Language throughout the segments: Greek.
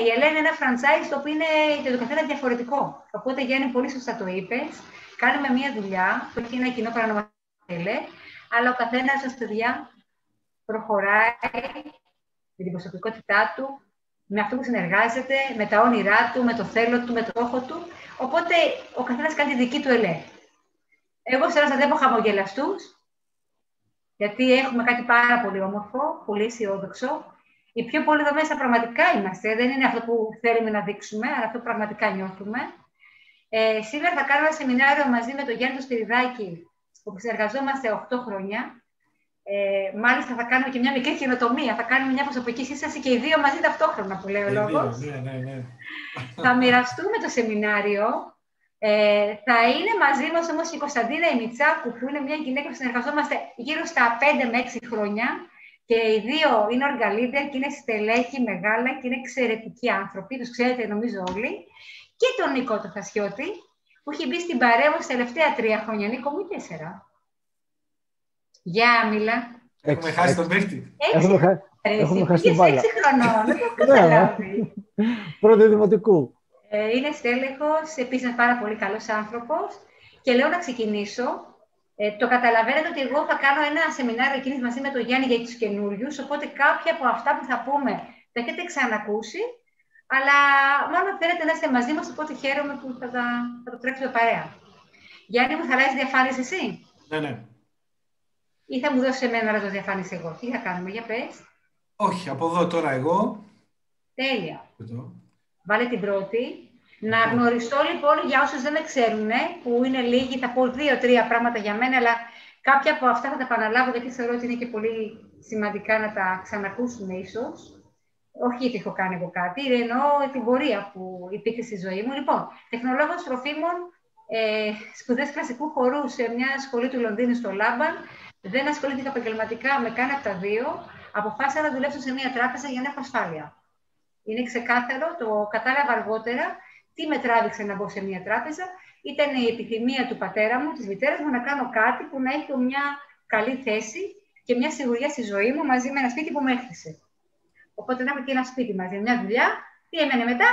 η Ελέ είναι ένα franchise το οποίο είναι για το καθένα διαφορετικό. Οπότε, Γιάννη, πολύ σωστά το είπες. Κάνουμε μία δουλειά που έχει ένα κοινό παρανομαστή, αλλά ο καθένας σας, παιδιά, προχωράει με την προσωπικότητά του, με αυτό που συνεργάζεται, με τα όνειρά του, με το θέλω του, με το στόχο του. Οπότε, ο καθένας κάνει τη δική του Ελέ. Εγώ σας βλέπω χαμογελαστούς, γιατί έχουμε κάτι πάρα πολύ όμορφο, πολύ αισιόδοξο. Οι πιο πολλοί εδώ μέσα πραγματικά είμαστε. Δεν είναι αυτό που θέλουμε να δείξουμε, αλλά αυτό που πραγματικά νιώθουμε. Σήμερα θα κάνω ένα σεμινάριο μαζί με τον Γιάννη τον Σπυριδάκη, που συνεργαζόμαστε 8 χρόνια. Μάλιστα θα κάνουμε και μια μικρή καινοτομία. Θα κάνουμε μια προσωπική σύσταση και οι δύο μαζί ταυτόχρονα, που λέει ο λόγος. Ναι. Θα μοιραστούμε το σεμινάριο. Θα είναι μαζί μας όμως η Κωνσταντίνα Ημιτσάκου, που είναι μια γυναίκα που συνεργαζόμαστε γύρω στα 5 με 6 χρόνια. Και οι δύο είναι οργαλύτερ και είναι στελέχη μεγάλα και είναι εξαιρετικοί άνθρωποι. Τους ξέρετε νομίζω όλοι. Και τον Νίκο τον Θασιώτη, που έχει μπει στην παρέα μας τα τελευταία 3 χρόνια. Νίκο μου, 4. Γεια, μίλα. Έχουμε χάσει τον παίχτη. Έχουμε χάσει την μπάλα. 6 χρονών, δεν το έχω καταλάβει. Πρώτη δημοτικού. Είναι στέλεχος, επίσης πάρα πολύ καλός άνθρωπος. Και λέω να ξεκινήσω. Το καταλαβαίνετε ότι εγώ θα κάνω ένα σεμινάριο εκείνης μαζί με τον Γιάννη για τους καινούριους, οπότε κάποια από αυτά που θα πούμε τα έχετε ξανακούσει, αλλά μάλλον θέλετε να είστε μαζί μας, οπότε χαίρομαι που θα το τρέξουμε παρέα. Γιάννη μου, θα αλλάζεις διαφάνειες εσύ? Ναι. Ή θα μου δώσεις εμένα να αλλάζω διαφάνειες εγώ? Τι θα κάνουμε, για πες. Όχι, από εδώ τώρα εγώ. Τέλεια. Εδώ. Βάλε την πρώτη. Να γνωριστώ λοιπόν για όσους δεν με ξέρουν, που είναι λίγοι, θα πω 2-3 πράγματα για μένα, αλλά κάποια από αυτά θα τα επαναλάβω γιατί θεωρώ ότι είναι και πολύ σημαντικά να τα ξανακούσουν ίσως. Όχι γιατί έχω κάνει εγώ κάτι, εννοώ την πορεία που υπήρχε στη ζωή μου. Λοιπόν, τεχνολόγος τροφίμων, σπουδές κλασικού χορού σε μια σχολή του Λονδίνου στο Λάμπαν. Δεν ασχολήθηκα επαγγελματικά με κανένα από τα δύο. Αποφάσισα να δουλέψω σε μια τράπεζα για να έχω ασφάλεια. Είναι ξεκάθαρο, το κατάλαβα αργότερα. Τι με τράβηξε να μπω σε μια τράπεζα? Ήταν η επιθυμία του πατέρα μου, της μητέρας μου, να κάνω κάτι που να έχει μια καλή θέση και μια σιγουριά στη ζωή μου μαζί με ένα σπίτι που με έκτισε. Οπότε να έχω και ένα σπίτι μαζί, μια δουλειά. Τι έμενε μετά?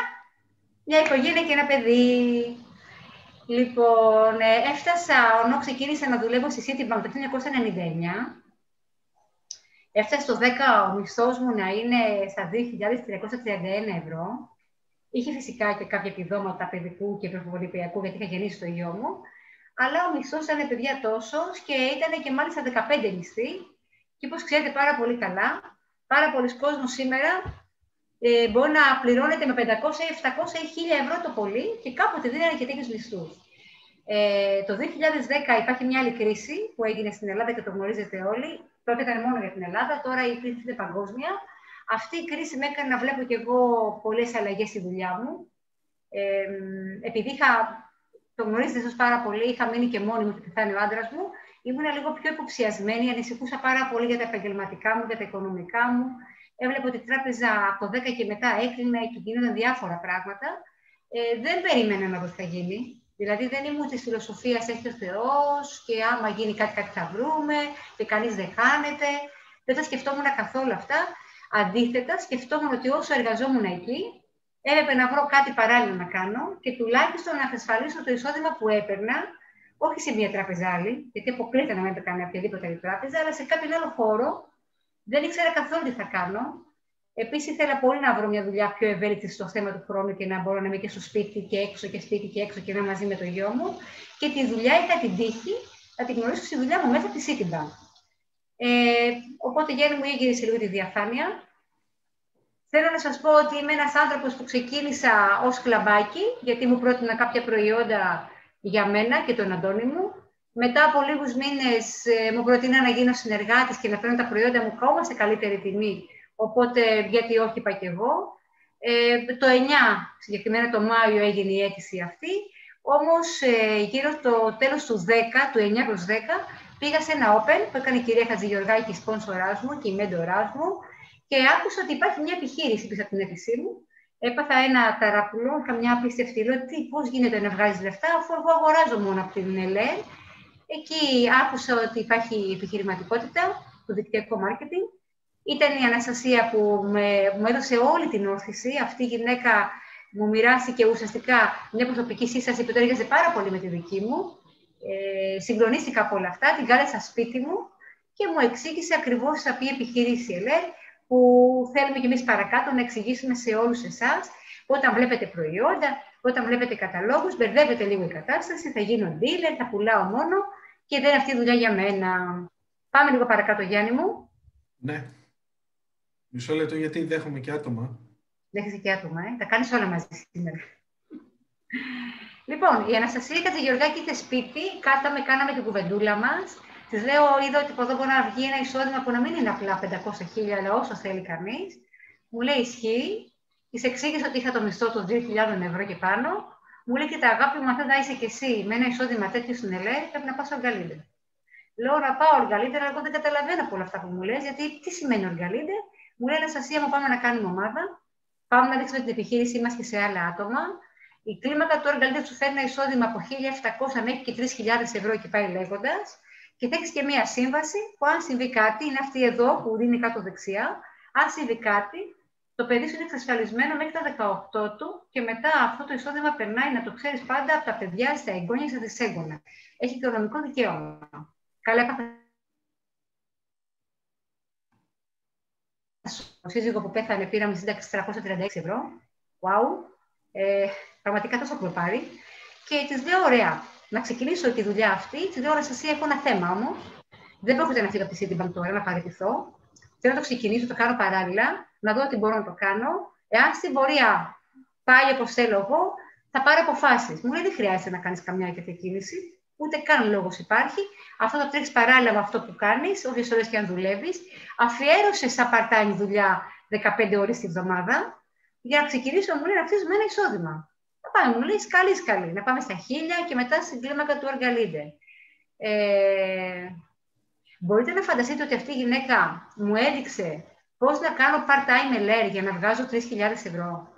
Μια οικογένεια και ένα παιδί. Λοιπόν, έφτασα, ενώ ξεκίνησα να δουλεύω στη Citibank το 1999. Έφτασε στο 10 ο μισθός μου να είναι στα 2.331 ευρώ. Είχε φυσικά και κάποια επιδόματα παιδικού και προπολιπιακού, γιατί είχα γεννήσει το γιο μου. Αλλά ο μισθός ήταν, παιδιά, τόσος και ήταν και μάλιστα 15 μισθοί. Και όπως ξέρετε πάρα πολύ καλά, πάρα πολλοί κόσμος σήμερα μπορεί να πληρώνεται με 500 ή 700 ή 1.000 ευρώ το πολύ και κάποτε δίνανε και τέτοιους μισθούς. Το 2010 υπάρχει μια άλλη κρίση που έγινε στην Ελλάδα και το γνωρίζετε όλοι. Τότε ήταν μόνο για την Ελλάδα, τώρα η κρίση είναι παγκόσμια. Αυτή η κρίση με έκανε να βλέπω κι εγώ πολλές αλλαγές στη δουλειά μου. Επειδή το γνωρίζετε ίσως πάρα πολύ, είχα μείνει και μόνη μου και πεθάνει ο άντρας μου, ήμουν λίγο πιο υποψιασμένη, ανησυχούσα πάρα πολύ για τα επαγγελματικά μου, για τα οικονομικά μου. Έβλεπα ότι η τράπεζα από το 10 και μετά έκλεινε και γίνονταν διάφορα πράγματα. Δεν περίμενα να δω τι θα γίνει. Δηλαδή δεν ήμουν της φιλοσοφίας έχει ο Θεός και άμα γίνει κάτι θα βρούμε και κανείς δεν χάνεται. Δεν τα σκεφτόμουν καθόλου αυτά. Αντίθετα, σκεφτόμουν ότι όσο εργαζόμουν εκεί, έπρεπε να βρω κάτι παράλληλο να κάνω και τουλάχιστον να εξασφαλίσω το εισόδημα που έπαιρνα, όχι σε μια τράπεζα άλλη, γιατί αποκλείται να μην έπαιρνα οποιαδήποτε άλλη τράπεζα, αλλά σε κάποιον άλλο χώρο. Δεν ήξερα καθόλου τι θα κάνω. Επίσης, ήθελα πολύ να βρω μια δουλειά πιο ευέλικτη στο θέμα του χρόνου και να μπορώ να είμαι και στο σπίτι και έξω και σπίτι και έξω και να είμαι μαζί με το γιο μου. Και τη δουλειά είχα την τύχη να την γνωρίσω στη δουλειά μου μέσα από τη Citibank. Οπότε, Γιάννη μου, έγυρισε λίγο τη διαφάνεια. Θέλω να σας πω ότι είμαι ένας άνθρωπος που ξεκίνησα ως κλαμπάκι, γιατί μου πρότεινα κάποια προϊόντα για μένα και τον Αντώνη μου. Μετά από λίγους μήνες μου πρότεινα να γίνω συνεργάτης και να φέρνω τα προϊόντα μου ακόμα σε καλύτερη τιμή. Οπότε, γιατί όχι, είπα και εγώ. Το 9, συγκεκριμένα το Μάιο, έγινε η αίτηση αυτή. Όμως, γύρω το τέλος του 10, του 9 προς 10, πήγα σε ένα Open που έκανε η κυρία Χατζηγεωργάκη, η σπόνσοράς μου και η μέντοράς μου, και άκουσα ότι υπάρχει μια επιχείρηση πίσω από την αίτησή μου. Έπαθα ένα ταραπουλό, είχα μια απίστευτη ερώτηση, πώς γίνεται να βγάζεις λεφτά, αφού εγώ αγοράζω μόνο από την ΕΛΕ. Εκεί άκουσα ότι υπάρχει επιχειρηματικότητα, το δικτυακό marketing, Ήταν η Αναστασία που μου έδωσε όλη την όθηση. Αυτή η γυναίκα μου μοιράστηκε ουσιαστικά μια προσωπική σύσταση που το έργαζε πάρα πολύ με τη δική μου. Συγκλονίστηκα από όλα αυτά, την κάλεσα σπίτι μου και μου εξήγησε ακριβώς θα πει η επιχείρηση ΕΛΕΡ, που θέλουμε κι εμείς παρακάτω να εξηγήσουμε σε όλους εσάς. Όταν βλέπετε προϊόντα, όταν βλέπετε καταλόγους, μπερδεύετε λίγο η κατάσταση, θα γίνω dealer, θα πουλάω μόνο και δεν είναι αυτή η δουλειά για μένα. Πάμε λίγο παρακάτω, Γιάννη μου. Ναι. Μισό λεπτό, γιατί δέχομαι και άτομα. Δέχεσαι και άτομα, τα κάνεις όλα μαζί σήμερα. Λοιπόν, η Αναστασία Κατζηγεωργάκη ήρθε σπίτι, κάναμε την κουβεντούλα μας. Της λέω, είδα ότι από εδώ μπορεί να βγει ένα εισόδημα που να μην είναι απλά 500.000, αλλά όσο θέλει κανείς. Μου λέει, ισχύει. Της εξήγησα ότι είχα το μισθό των 2.000 ευρώ και πάνω. Μου λέει, και τα αγάπη μου, αν δεν είσαι κι εσύ με ένα εισόδημα τέτοιο στην ΕΛΕ, πρέπει να πας οργαλίντερ. Λέω, να πάω οργαλίντερ, αλλά εγώ δεν καταλαβαίνω από όλα αυτά που μου λες, γιατί τι σημαίνει οργαλίντερ. Μου λέει, Αναστασία μου, πάμε να κάνουμε ομάδα. Πάμε να δείξουμε την επιχείρησή μας και σε άλλα άτομα. Η κλίμακα του οργαλίντερ σου φέρνει ένα εισόδημα από 1.700 μέχρι και 3.000 ευρώ και πάει λέγοντας. Και θα έχεις και μία σύμβαση που, αν συμβεί κάτι, είναι αυτή εδώ που δίνει κάτω δεξιά. Αν συμβεί κάτι, το παιδί σου είναι εξασφαλισμένο μέχρι τα 18 του και μετά αυτό το εισόδημα περνάει, να το ξέρεις πάντα, από τα παιδιά στα εγγόνια στα δυσέγγωνα. Έχει οικονομικό δικαίωμα. Καλά, έπαθα. Ο σύζυγο που πέθανε πήραμε σύνταξη 336 ευρώ. Wow. Πραγματικά τόσο έχουμε πάρει. Και της λέω, ωραία, να ξεκινήσω τη δουλειά αυτή. Της λέω, Αναστασία, έχω ένα θέμα όμως. Δεν πρόκειται να φύγω από τη Citibank τώρα, να παραιτηθώ. Θέλω να το ξεκινήσω, το κάνω παράλληλα, να δω ότι μπορώ να το κάνω. Εάν στην πορεία πάει όπως θέλω εγώ, θα πάρω αποφάσεις. Μου λέει, δεν χρειάζεται να κάνεις καμιά τέτοια κίνηση, ούτε καν λόγος υπάρχει. Αυτό θα τρέξει παράλληλα με αυτό που κάνεις, όποιες ώρες και αν δουλεύεις. Αφιέρωσε σαν part-time δουλειά 15 ώρες τη βδομάδα, για να ξεκινήσω, μου λέει, να αφήσουμε ένα εισόδημα. Να πάμε, μου λέει, σκάλι, να πάμε στα 1.000 και μετά στην κλίμακα του οργαλίντερ. Μπορείτε να φανταστείτε ότι αυτή η γυναίκα μου έδειξε πώς να κάνω part-time LR για να βγάζω 3.000 ευρώ.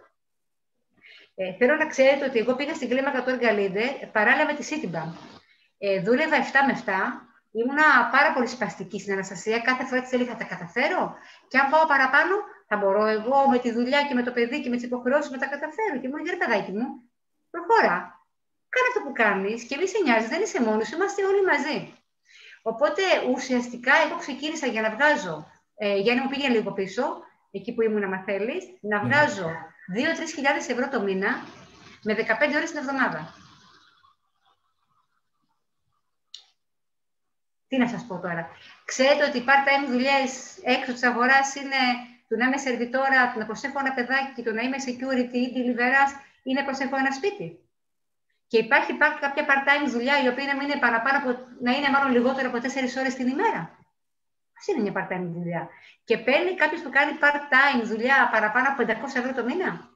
Θέλω να ξέρετε ότι εγώ πήγα στην κλίμακα του οργαλίντερ παράλληλα με τη Citibank. Δούλευα 7 με 7. Ήμουνα πάρα πολύ σπαστική στην Αναστασία. Κάθε φορά της έλεγα θα τα καταφέρω. Και αν πάω παραπάνω, θα μπορώ εγώ με τη δουλειά και με το παιδί και με τις υποχρεώσεις να τα καταφέρω. Και μου λέει, παιδάκι μου, προχώρα. Κάνε αυτό που κάνεις και μη σε νοιάζει, δεν είσαι μόνος, είμαστε όλοι μαζί. Οπότε ουσιαστικά εγώ ξεκίνησα για να βγάζω, για να μου πήγαινε λίγο πίσω, εκεί που ήμουν, αν θέλεις, να βγάζω 2-3 χιλιάδες ευρώ το μήνα με 15 ώρες την εβδομάδα. Τι να σας πω τώρα. Ξέρετε ότι οι part-time δουλειές έξω της αγοράς είναι το να είμαι σερβιτόρα, το να προσέχω ένα παιδάκι και το να είμαι security ή deliverance ή να προσέχω ένα σπίτι. Και υπάρχει κάποια part-time δουλειά η οποία να είναι μάλλον λιγότερο από 4 ώρες την ημέρα. Αυτή είναι μια part-time δουλειά. Και παίρνει κάποιος που κάνει part-time δουλειά παραπάνω από 500 ευρώ το μήνα.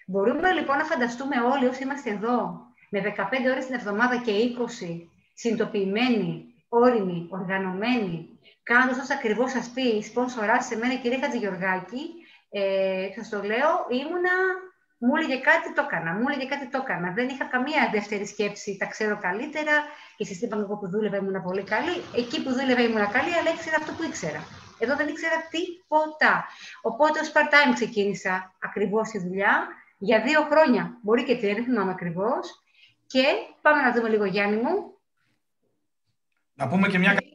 Μπορούμε λοιπόν να φανταστούμε όλοι όσοι είμαστε εδώ με 15 ώρες την εβδομάδα και 20 συνειδητοποιημένοι, όριμοι, οργανωμένοι, κάνοντας όσο ακριβώς σας πει η σπόνσορά σε μένα, η κυρία Κατζηγεωργάκη, σας το λέω, μου έλεγε κάτι, το έκανα. Δεν είχα καμία δεύτερη σκέψη, τα ξέρω καλύτερα. Και στη Citibank εγώ που δούλευα ήμουν πολύ καλή. Εκεί που δούλευα ήμουν καλή, αλλά ήξερα αυτό που ήξερα. Εδώ δεν ήξερα τίποτα. Οπότε ως part-time ξεκίνησα ακριβώς τη δουλειά για 2 χρόνια. Μπορεί και 3, δεν θυμάμαι ακριβώς. Και πάμε να δούμε λίγο, Γιάννη μου. Να πούμε και μια καλή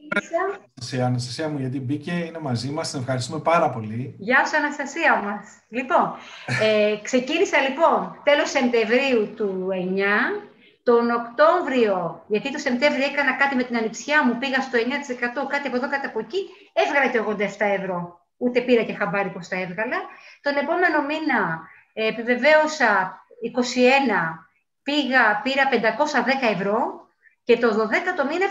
Αναστασία μου, γιατί μπήκε, είναι μαζί μας. Την ευχαριστούμε πάρα πολύ. Γεια σου, Αναστασία μας. Λοιπόν, ξεκίνησα λοιπόν τέλος Σεπτεμβρίου του 9. Τον Οκτώβριο, γιατί το Σεπτέμβριο έκανα κάτι με την ανιψιά μου, πήγα στο 9%, κάτι από εδώ, κάτι από εκεί, έβγαλα και 87 ευρώ. Ούτε πήρα και χαμπάρι πως τα έβγαλα. Τον επόμενο μήνα επιβεβαίωσα 21, πήρα 510 ευρώ και το 12ο μήνα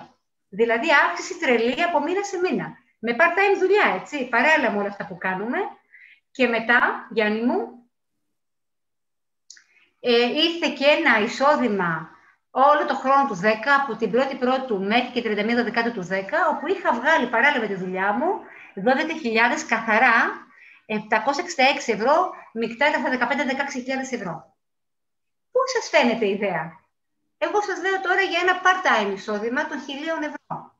703. Δηλαδή αύξηση τρελή από μήνα σε μήνα. Με part-time δουλειά, έτσι, παράλληλα με όλα αυτά που κάνουμε. Και μετά, Γιάννη μου, ήρθε και ένα εισόδημα όλο το χρόνο του 10, από την 1η Πρώτου μέχρι και 31 Δεκάτου του 10, όπου είχα βγάλει παράλληλα με τη δουλειά μου 12.000 καθαρά, 766 ευρώ, μεικτά τα 15-16.000 ευρώ. Πώς σας φαίνεται η ιδέα? Εγώ σας λέω τώρα για ένα part-time εισόδημα των 1.000 ευρώ.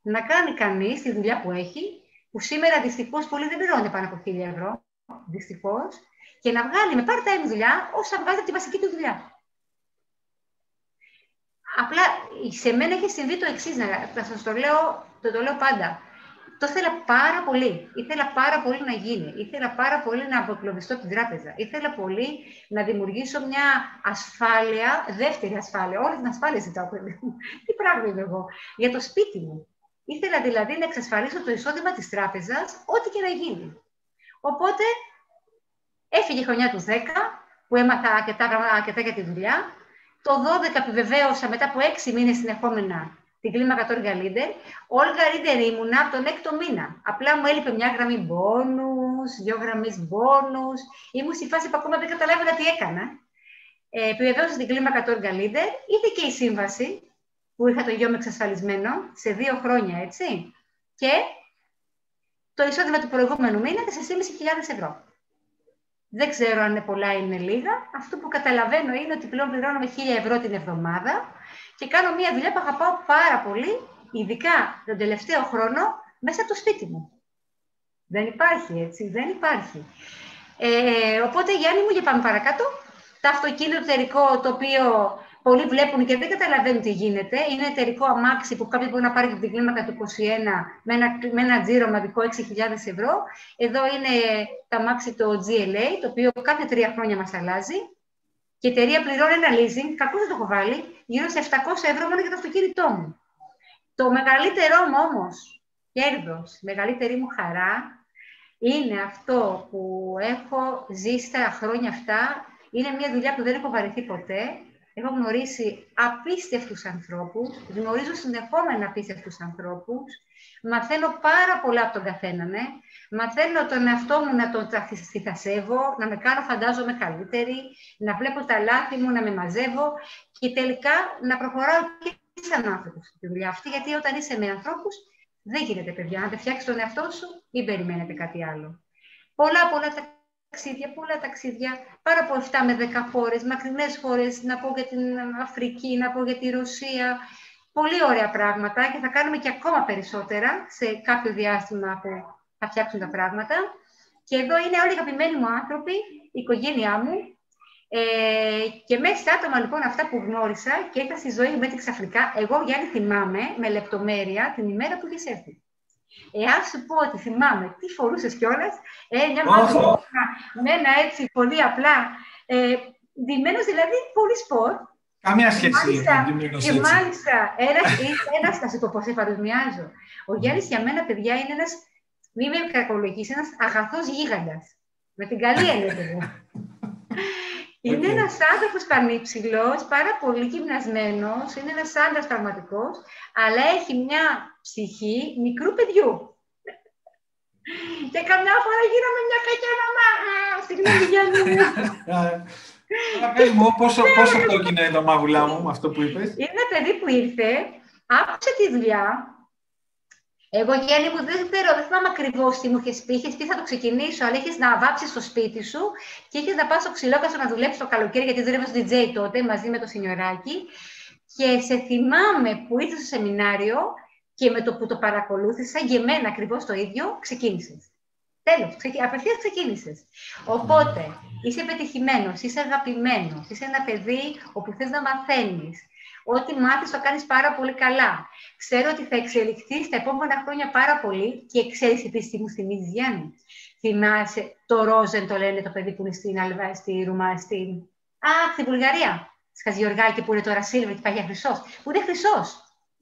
να κάνει κανείς τη δουλειά που έχει, που σήμερα δυστυχώς πολλοί δεν πληρώνουν πάνω από 1.000 ευρώ, δυστυχώς, και να βγάλει με part-time δουλειά όσα βγάζει από τη βασική του δουλειά. Απλά σε μένα έχει συμβεί το εξής, θα σας το λέω πάντα. Το ήθελα πάρα πολύ. Ήθελα πάρα πολύ να γίνει. Ήθελα πάρα πολύ να αποκλωβιστώ από την τράπεζα. Ήθελα πολύ να δημιουργήσω μια ασφάλεια, δεύτερη ασφάλεια. Όλη την ασφάλεια ζητάω, παιδί μου. Τι πράγμα είμαι εγώ. Για το σπίτι μου. Ήθελα δηλαδή να εξασφαλίσω το εισόδημα της τράπεζας, ό,τι και να γίνει. Οπότε έφυγε η χρονιά του 10, που έμαθα αρκετά για τη δουλειά. Το 12 επιβεβαίωσα μετά από 6 μήνες συνεχόμενα την κλίμακα του Olga Leader. Olga Leader ήμουνα από τον 6ο μήνα. Απλά μου έλειπε μια γραμμή μπόνους, 2 γραμμές μπόνους. Ήμουν στη φάση που ακόμα δεν καταλάβαινα τι έκανα. Επιβεβαίωσα την κλίμακα του Olga Leader. Ήρθε και η σύμβαση που είχα το γιο μου εξασφαλισμένο σε 2 χρόνια, έτσι. Και το εισόδημα του προηγούμενου μήνα 4.500 ευρώ. Δεν ξέρω αν είναι πολλά ή είναι λίγα. Αυτό που καταλαβαίνω είναι ότι πλέον πληρώνομαι 1.000 ευρώ την εβδομάδα και κάνω μια δουλειά που αγαπάω πάρα πολύ, ειδικά τον τελευταίο χρόνο, μέσα από το σπίτι μου. Δεν υπάρχει, έτσι, δεν υπάρχει. Οπότε, Γιάννη μου, για πάμε παρακάτω. Το αυτοκίνητο εταιρικό, το οποίο πολλοί βλέπουν και δεν καταλαβαίνουν τι γίνεται, είναι εταιρικό αμάξι που κάποιος μπορεί να πάρει από την κλίμακα του 21 με ένα τζίρο μαδικό 6.000 ευρώ. Εδώ είναι το αμάξι το GLA, το οποίο κάθε 3 χρόνια μας αλλάζει. Και η εταιρεία πληρώνει ένα leasing, κακώς δεν το έχω βάλει, γύρω σε 700 ευρώ μόνο για το αυτοκίνητό μου. Το μεγαλύτερό μου όμως κέρδος, η μεγαλύτερη μου χαρά, είναι αυτό που έχω ζήσει τα χρόνια αυτά. Είναι μια δουλειά που δεν έχω βαρεθεί ποτέ. Έχω γνωρίσει απίστευτους ανθρώπους, γνωρίζω συνεχόμενα απίστευτους ανθρώπους, μαθαίνω πάρα πολλά από τον καθένα, ναι. Μαθαίνω τον εαυτό μου να τον θυσιασεύω, να με κάνω φαντάζομαι καλύτερη, να βλέπω τα λάθη μου, να με μαζεύω και τελικά να προχωράω και σαν άνθρωπος στη δουλειά αυτή, γιατί όταν είσαι με ανθρώπους δεν γίνεται, παιδιά, να δεν φτιάξεις τον εαυτό σου ή περιμένετε κάτι άλλο. Πολλά ταξίδια, πάρα από 7 με 10 χώρες, μακρινές χώρες, να πω για την Αφρική, να πω για τη Ρωσία. Πολύ ωραία πράγματα και θα κάνουμε και ακόμα περισσότερα σε κάποιο διάστημα που θα φτιάξουν τα πράγματα. Και εδώ είναι όλοι οι αγαπημένοι μου άνθρωποι, η οικογένειά μου. Και μέσα στα άτομα λοιπόν αυτά που γνώρισα και ήρθα στη ζωή μου έτσι ξαφνικά, εγώ Γιάννη θυμάμαι με λεπτομέρεια την ημέρα που είχες έρθει. Εάν σου πω ότι θυμάμαι τι φορούσες κιόλας, μια μάτια με ένα έτσι πολύ απλά, ντυμένος δηλαδή πολύ σπορ. Καμία σχέση. Και μάλιστα, ένας θα σου το πω, σε παρουσιάζω. Ο Γιάννης για μένα, παιδιά, είναι ένας, μη με κακολογήσει, ένας αγαθός γίγαντας. Με την καλή έννοια, παιδιά. Είναι ένας άνθρωπος πανύψηλος, πάρα πολύ γυμνασμένος, είναι ένας άντρας πραγματικός, αλλά έχει μια ψυχή μικρού παιδιού. Και καμιά φορά γίνομαι μια κακιά μαμά. Συγγνώμη, Γιάννη μου. Πες μου, πόσο φτώκει είναι το μάγουλά μου, αυτό που είπες. Είναι ένα παιδί που ήρθε, άκουσε τη δουλειά. Εγώ, Γιάννη μου, δεν θυμάμαι ακριβώς τι μου είχες πει. Είχες πει θα το ξεκινήσω, αλλά είχες να βάψεις στο σπίτι σου και είχες να πας στο ξυλόκαστρο να δουλέψεις το καλοκαίρι, γιατί δούλευα στο DJ τότε μαζί με το Σινιωράκι. Και σε θυμάμαι που ήρθες στο σεμινάριο και με το που το παρακολούθησα, για μένα ακριβώς το ίδιο, ξεκίνησες. Τέλος, απευθείας ξεκίνησες. Οπότε, είσαι πετυχημένος, είσαι αγαπημένος, είσαι ένα παιδί όπου θες να μαθαίνεις. Ό,τι μάθεις το κάνεις πάρα πολύ καλά. Ξέρω ότι θα εξελιχθείς τα επόμενα χρόνια πάρα πολύ και ξέρεις επίσης τι μου θυμίζεις, Γιάννη. Θυμάσαι το Ρόζεν, το λένε το παιδί που είναι στη Βουλγαρία. Σκαζιοργάκη που είναι τώρα Σίλβερ και πάει για χρυσός. Που είναι χρυσός.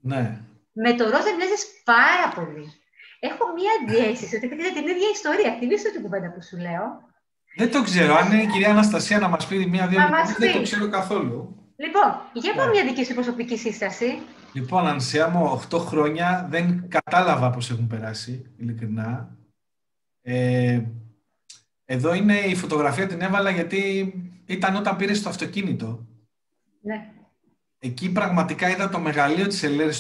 Ναι. Με το Ρόζεν μοιάζεις πάρα πολύ. Έχω μία αντιαίσθηση ότι έχετε την ίδια ιστορία. Θυμίσαι την κουβέντα που σου λέω. Δεν το ξέρω. Αν είναι η κυρία Αναστασία να μας πει μία-δύο λεπτά, δεν το ξέρω καθόλου. Λοιπόν, για πάμε μια δική σου προσωπική σύσταση. Λοιπόν, Ανσία μου, 8 χρόνια δεν κατάλαβα πώς έχουν περάσει, ειλικρινά. Εδώ είναι η φωτογραφία, την έβαλα γιατί ήταν όταν πήρες το αυτοκίνητο. Ναι. Εκεί πραγματικά είδα το μεγαλείο της Ελέρης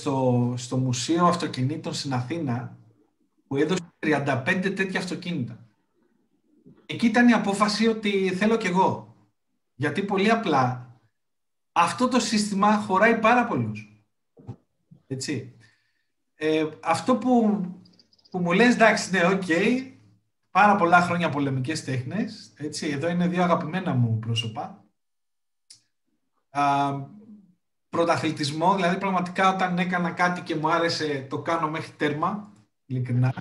στο Μουσείο Αυτοκινήτων στην Αθήνα, που έδωσε 35 τέτοια αυτοκίνητα. Εκεί ήταν η απόφαση ότι θέλω κι εγώ. Γιατί πολύ απλά αυτό το σύστημα χωράει πάρα πολλούς. Έτσι. Αυτό που μου λες, εντάξει, ναι, οκ, πάρα πολλά χρόνια πολεμικές τέχνες, έτσι, εδώ είναι δύο αγαπημένα μου πρόσωπα. Πρωταθλητισμό, δηλαδή πραγματικά όταν έκανα κάτι και μου άρεσε, το κάνω μέχρι τέρμα, ειλικρινά.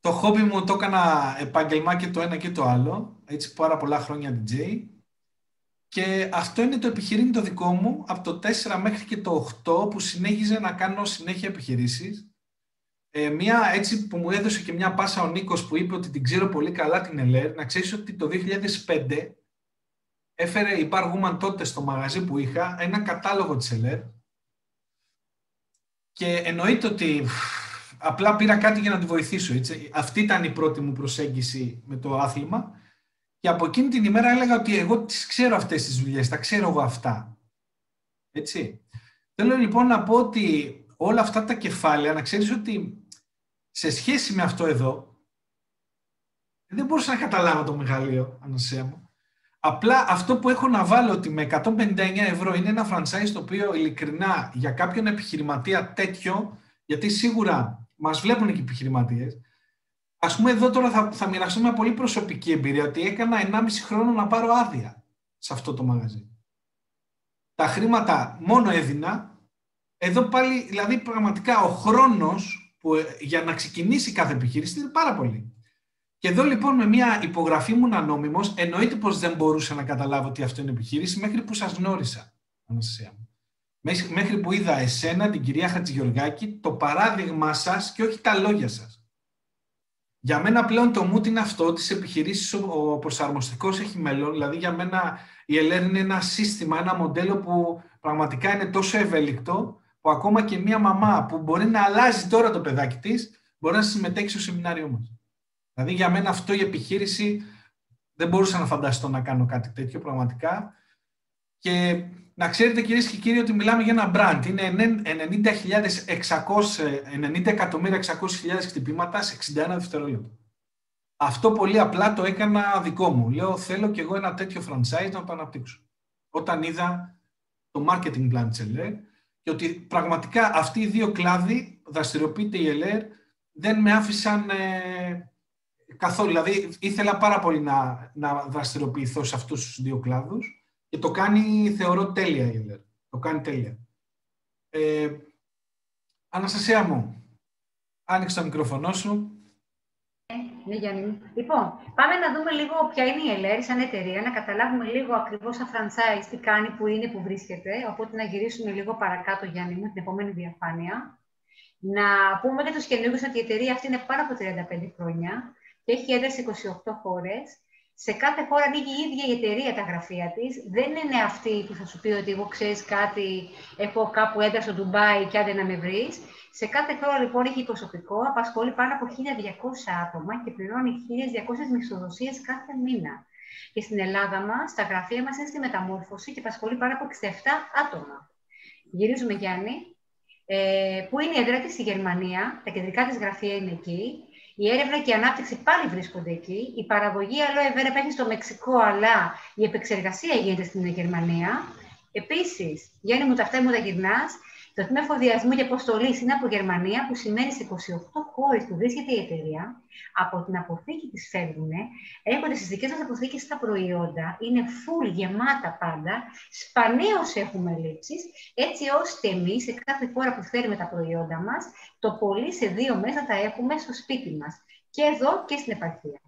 Το χόμπι μου το έκανα επάγγελμα και το ένα και το άλλο, έτσι πάρα πολλά χρόνια DJ. Και αυτό είναι το επιχειρήν το δικό μου, από το 4 μέχρι και το 8, που συνέχιζε να κάνω συνέχεια επιχειρήσεις. Μία έτσι που μου έδωσε και μια πάσα ο Νίκος που είπε ότι την ξέρω πολύ καλά την ΕΛΕΡ, να ξέρεις ότι το 2005 έφερε η Bar Woman τότε στο μαγαζί που είχα ένα κατάλογο της ΕΛΕΡ και εννοείται ότι απλά πήρα κάτι για να τη βοηθήσω. Έτσι. Αυτή ήταν η πρώτη μου προσέγγιση με το άθλημα και από εκείνη την ημέρα έλεγα ότι εγώ τις ξέρω αυτές τις δουλειές, τα ξέρω εγώ αυτά. Έτσι. Θέλω λοιπόν να πω ότι όλα αυτά τα κεφάλαια, να ξέρεις ότι σε σχέση με αυτό εδώ, δεν μπορούσα να καταλάβω το μεγαλείο, Ανασία μου. Απλά αυτό που έχω να βάλω ότι με 159 ευρώ είναι ένα franchise το οποίο ειλικρινά για κάποιον επιχειρηματία τέτοιο, γιατί σίγουρα μας βλέπουν και οι επιχειρηματίες, ας πούμε εδώ τώρα θα μοιραστώ μια πολύ προσωπική εμπειρία, ότι έκανα 1,5 χρόνο να πάρω άδεια σε αυτό το μαγαζί. Τα χρήματα μόνο έδινα, εδώ πάλι, δηλαδή πραγματικά ο χρόνος που, για να ξεκινήσει κάθε επιχείρηση είναι πάρα πολύ. Και εδώ λοιπόν με μια υπογραφή μου ανώνυμος, εννοείται πως δεν μπορούσα να καταλάβω ότι αυτό είναι επιχείρηση μέχρι που σας γνώρισα, Αναστασία μου. Μέχρι που είδα εσένα, την κυρία Χατζηγεωργάκη, το παράδειγμα σας και όχι τα λόγια σας. Για μένα πλέον το mood είναι αυτό, τις επιχειρήσεις ο προσαρμοστικός έχει μέλλον, δηλαδή για μένα η ΕΛΕΡ είναι ένα σύστημα, ένα μοντέλο που πραγματικά είναι τόσο ευέλικτο, που ακόμα και μια μαμά που μπορεί να αλλάζει τώρα το παιδάκι της, μπορεί να συμμετέχει στο σεμινάριό μας. Δηλαδή για μένα αυτό η επιχείρηση δεν μπορούσα να φανταστώ να κάνω κάτι τέτοιο πραγματικά. Και να ξέρετε κυρίες και κύριοι ότι μιλάμε για ένα brand. Είναι 90.600.000 χτυπήματα σε 61 δευτερόλεπτα. Αυτό πολύ απλά το έκανα δικό μου. Λέω θέλω κι εγώ ένα τέτοιο franchise να το αναπτύξω. Όταν είδα το marketing plan της ΕΛΕΡ και ότι πραγματικά αυτοί οι δύο κλάδοι, δραστηριοποιείται η ΕΛΕΡ, δεν με άφησαν καθόλου. Δηλαδή ήθελα πάρα πολύ να δραστηριοποιηθώ σε αυτούς τους δύο κλάδους και το κάνει, θεωρώ, τέλεια η ΕΛΕΡ. Το κάνει τέλεια. Αναστασία μου, άνοιξε το μικρόφωνο σου. Ναι, Γιάννη. Λοιπόν, πάμε να δούμε λίγο ποια είναι η ΕΛΕΡ σαν εταιρεία, να καταλάβουμε λίγο ακριβώς σαν franchise τι κάνει, που είναι, που βρίσκεται. Οπότε να γυρίσουμε λίγο παρακάτω, Γιάννη μου, την επόμενη διαφάνεια. Να πούμε για τους καινούργιους ότι η εταιρεία αυτή είναι πάνω από 35 χρόνια και έχει έδρα σε 28 χώρες. Σε κάθε χώρα ανοίγει η ίδια η εταιρεία τα γραφεία της. Δεν είναι αυτή που θα σου πει ότι εγώ ξέρεις κάτι, έχω κάπου έδρα στο Ντουμπάι και άντε να με βρεις. Σε κάθε χώρα λοιπόν έχει προσωπικό, απασχολεί πάνω από 1.200 άτομα και πληρώνει 1.200 μισθοδοσίες κάθε μήνα. Και στην Ελλάδα μας, τα γραφεία μας είναι στη μεταμόρφωση και απασχολεί πάνω από 67 άτομα. Γυρίζουμε, Γιάννη. Που είναι η έδρα της στη Γερμανία, τα κεντρικά της γραφεία είναι εκεί. Η έρευνα και η ανάπτυξη πάλι βρίσκονται εκεί. Η παραγωγή aloe vera υπάρχει στο Μεξικό, αλλά η επεξεργασία γίνεται στην Γερμανία. Επίσης, Γιάννη μου, τα αυτά μου τα γυρνάς. Το τμήμα εφοδιασμού και αποστολής είναι από Γερμανία, που σημαίνει σε 28 χώρες που βρίσκεται η εταιρεία. Από την αποθήκη της φεύγουν, έρχονται στις δικές μας αποθήκες τα προϊόντα, είναι full γεμάτα πάντα, σπανίως έχουμε λήψεις, έτσι ώστε εμείς σε κάθε χώρα που φέρουμε τα προϊόντα μας, το πολύ σε 2 μέρες θα τα έχουμε στο σπίτι μας, και εδώ και στην επαρχία.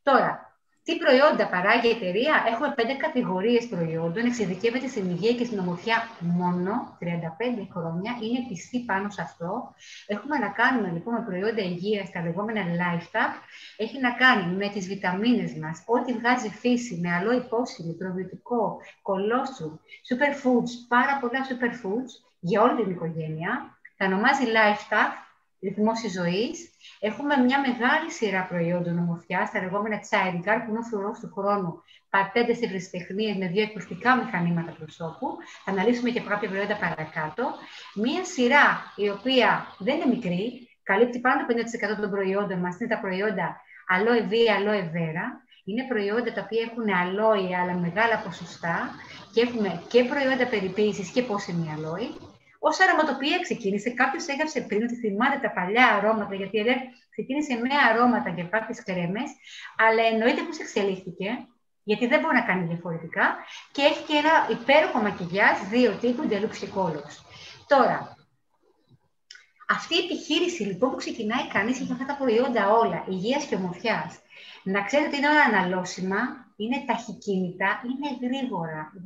Τώρα, τι προϊόντα παράγει η εταιρεία? Έχουμε 5 κατηγορίες προϊόντων, εξειδικεύεται στην υγεία και στην ομορφιά μόνο, 35 χρόνια, είναι πιστή πάνω σε αυτό. Έχουμε να κάνουμε λοιπόν με προϊόντα υγείας, τα λεγόμενα lifetime, έχει να κάνει με τις βιταμίνες μας, ό,τι βγάζει φύση, με αλόι πόσιμη, προβιωτικό, κολόστρου, superfoods, πάρα πολλά superfoods για όλη την οικογένεια. Τα ονομάζει lifetime, ρυθμός της ζωής. Έχουμε μια μεγάλη σειρά προϊόντων ομορφιάς, τα λεγόμενα Child Guard, που είναι ο φρουρός του χρόνου, πατέντες ευρεσιτεχνίες με 2 εκπληκτικά μηχανήματα προσώπου. Θα αναλύσουμε και κάποια προϊόντα παρακάτω. Μια σειρά η οποία δεν είναι μικρή, καλύπτει πάνω από 50% των προϊόντων μας, είναι τα προϊόντα Aloe Vera, Aloe Vera. Είναι προϊόντα τα οποία έχουν αλόι, αλλά μεγάλα ποσοστά, και έχουμε και προϊόντα περιποίησης και πόσιμη αλόι. Ως αρωματοποιία ξεκίνησε. Κάποιος έγραψε πριν ότι θυμάται τα παλιά αρώματα, γιατί η Ελέρ ξεκίνησε με αρώματα και κάποιες κρέμες, αλλά εννοείται πώς εξελίχθηκε, γιατί δεν μπορεί να κάνει διαφορετικά, και έχει και ένα υπέροχο μακιγιάζ 2 τύπου Deluxe και Colors. Τώρα, αυτή η επιχείρηση λοιπόν που ξεκινάει κανείς για αυτά τα προϊόντα όλα, υγείας και ομορφιάς, να ξέρετε ότι είναι όλα αναλώσιμα, είναι ταχυκίνητα, είναι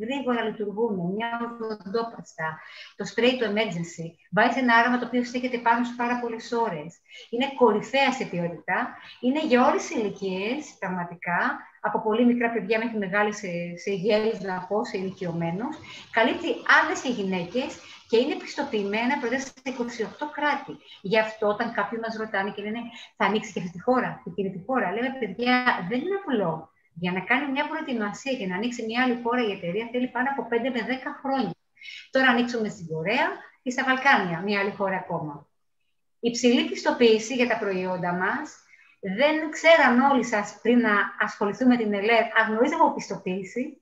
γρήγορα λειτουργούν, μια οδοντόπαστα, το spray του emergency, βάζει ένα άρωμα το οποίο στέκεται πάνω σου πάρα πολλές ώρες, είναι κορυφαία σε ποιότητα, είναι για όλες τις ηλικίες, πραγματικά, από πολύ μικρά παιδιά μέχρι μεγάλες σε γέλους, να πω, σε ηλικιωμένους, καλύπτει άντρες και γυναίκες και είναι πιστοποιημένα προτείνεται σε 28 κράτη. Γι' αυτό, όταν κάποιοι μας ρωτάνε και λένε θα ανοίξει και αυτή τη χώρα, εκείνη τη χώρα, λέμε παιδιά, δεν είναι απλό. Για να κάνει μια προετοιμασία και να ανοίξει μια άλλη χώρα η εταιρεία θέλει πάνω από 5 με 10 χρόνια. Τώρα ανοίξουμε στην Κορέα ή στα Βαλκάνια, μια άλλη χώρα ακόμα. Υψηλή πιστοποίηση για τα προϊόντα μας. Δεν ξέραν όλοι σας πριν να ασχοληθούμε με την Ελέρ, αν γνωρίζαμε από πιστοποίηση.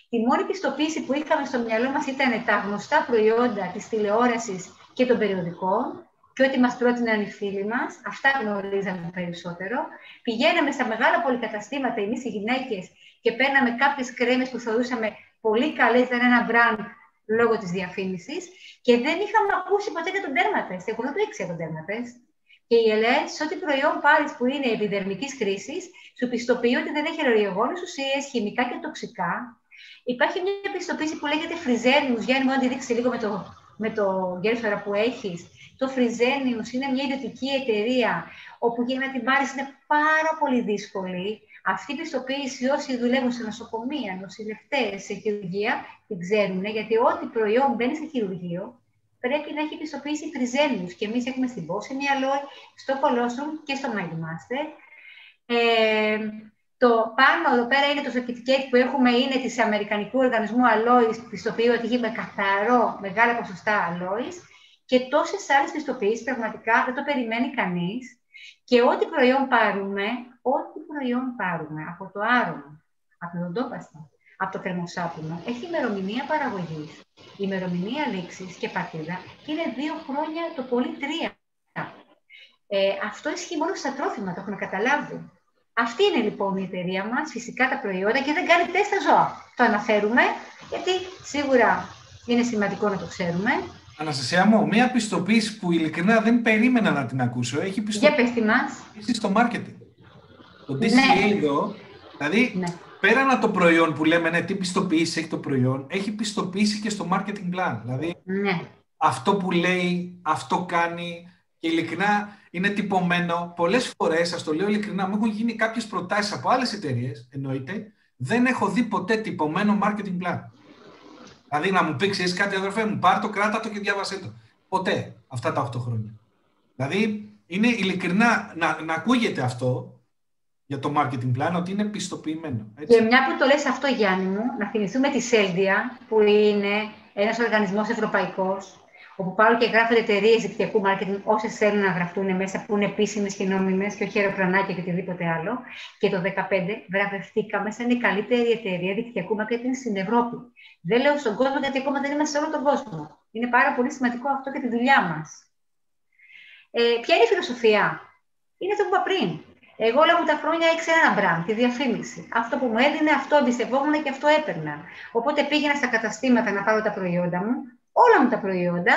Η μόνη πιστοποίηση που είχαμε στο μυαλό μας ήταν τα γνωστά προϊόντα της τηλεόρασης και των περιοδικών και ό,τι μας πρότειναν οι φίλοι μας. Αυτά γνωρίζαμε περισσότερο. Πηγαίναμε στα μεγάλα πολυκαταστήματα, εμείς οι γυναίκες, και παίρναμε κάποιες κρέμες που θεωρούσαμε πολύ καλές, ήταν ένα brand λόγω της διαφήμισης, και δεν είχαμε ακούσει ποτέ για τον Dermatest. Εγώ δεν το ήξερα τον Dermatest. Και η Ελέρ, σε ό,τι προϊόν πάρεις που είναι επιδερμικής χρήσης, σου πιστοποιεί ότι δεν έχει αλλεργογόνες ουσίες, χημικά και τοξικά. Υπάρχει μια πιστοποίηση που λέγεται Fresenius, Γιάννη, μόνο τη δείξει λίγο με το γέρφερα που έχεις. Το Fresenius είναι μια ιδιωτική εταιρεία, όπου για να την πάρεις είναι πάρα πολύ δύσκολη. Αυτή η πιστοποίηση, όσοι δουλεύουν σε νοσοκομεία, νοσηλευτές, σε χειρουργεία, την ξέρουν, γιατί ό,τι προϊόν μπαίνει σε χειρουργείο, πρέπει να έχει πιστοποίηση Fresenius. Και εμείς έχουμε στην Bosnia Alloy, στο Colostrum και στο MindMaster. Το πάνω εδώ πέρα είναι το certificate που έχουμε, είναι της Αμερικανικού Οργανισμού Alloys, πιστοποιεί ότι έχει καθαρό μεγάλα ποσοστά Alloys, και τόσες άλλες πιστοποιήσεις, πραγματικά δεν το περιμένει κανείς. Και ό,τι προϊόν πάρουμε, από το άρωμα, από την οδοντόπαστα, από το κρεμοσάπινο, έχει ημερομηνία παραγωγής, ημερομηνία λήξης και παρτίδα, και είναι 2 χρόνια, το πολύ 3. Αυτό ισχύει μόνο στα τρόφιμα, το έχουν καταλάβει. Αυτή είναι λοιπόν η εταιρεία μας, φυσικά τα προϊόντα, και δεν κάνει τεστ στα ζώα. Το αναφέρουμε, γιατί σίγουρα είναι σημαντικό να το ξέρουμε. Αναστασία μου, μία πιστοποίηση που ειλικρινά δεν περίμενα να την ακούσω. Έχει πιστοποίηση. Για πες τη μας. Στο marketing. Το DCA εδώ, δηλαδή πέραν από το προϊόν που λέμε, τι πιστοποίηση έχει το προϊόν, έχει πιστοποίηση και στο marketing plan. Δηλαδή αυτό που λέει, αυτό κάνει, και ειλικρινά είναι τυπωμένο. Πολλές φορές, σας το λέω ειλικρινά, μου έχουν γίνει κάποιες προτάσεις από άλλες εταιρείες, εννοείται, δεν έχω δει ποτέ τυπωμένο marketing plan. Δηλαδή να μου πει, ξέρεις κάτι, αδερφέ μου, πάρ' το, κράτα το και διάβασέ το. Ποτέ αυτά τα 8 χρόνια. Δηλαδή είναι ειλικρινά να ακούγεται αυτό για το marketing plan, ότι είναι πιστοποιημένο. Έτσι. Και μια που το λες αυτό, Γιάννη μου, να θυμηθούμε τη Σέλδια, που είναι ένας οργανισμός ευρωπαϊκός, όπου πάρουν και γράφονται εταιρείες δικτυακού marketing, όσες θέλουν να γραφτούν μέσα, που είναι επίσημες και νόμιμες και όχι αεροπλανάκια και οτιδήποτε άλλο. Και το 2015 βραβευτήκαμε σαν η καλύτερη εταιρεία δικτυακού marketing στην Ευρώπη. Δεν λέω στον κόσμο, γιατί ακόμα δεν είμαστε σε όλο τον κόσμο. Είναι πάρα πολύ σημαντικό αυτό για τη δουλειά μας. Ποια είναι η φιλοσοφία? Είναι αυτό που είπα πριν. Εγώ όλα μου τα χρόνια ήξερα ένα brand, τη διαφήμιση. Αυτό που μου έδινε, αυτό εμπιστευόμουν και αυτό έπαιρνα. Οπότε πήγαινα στα καταστήματα να πάρω τα προϊόντα μου, όλα μου τα προϊόντα,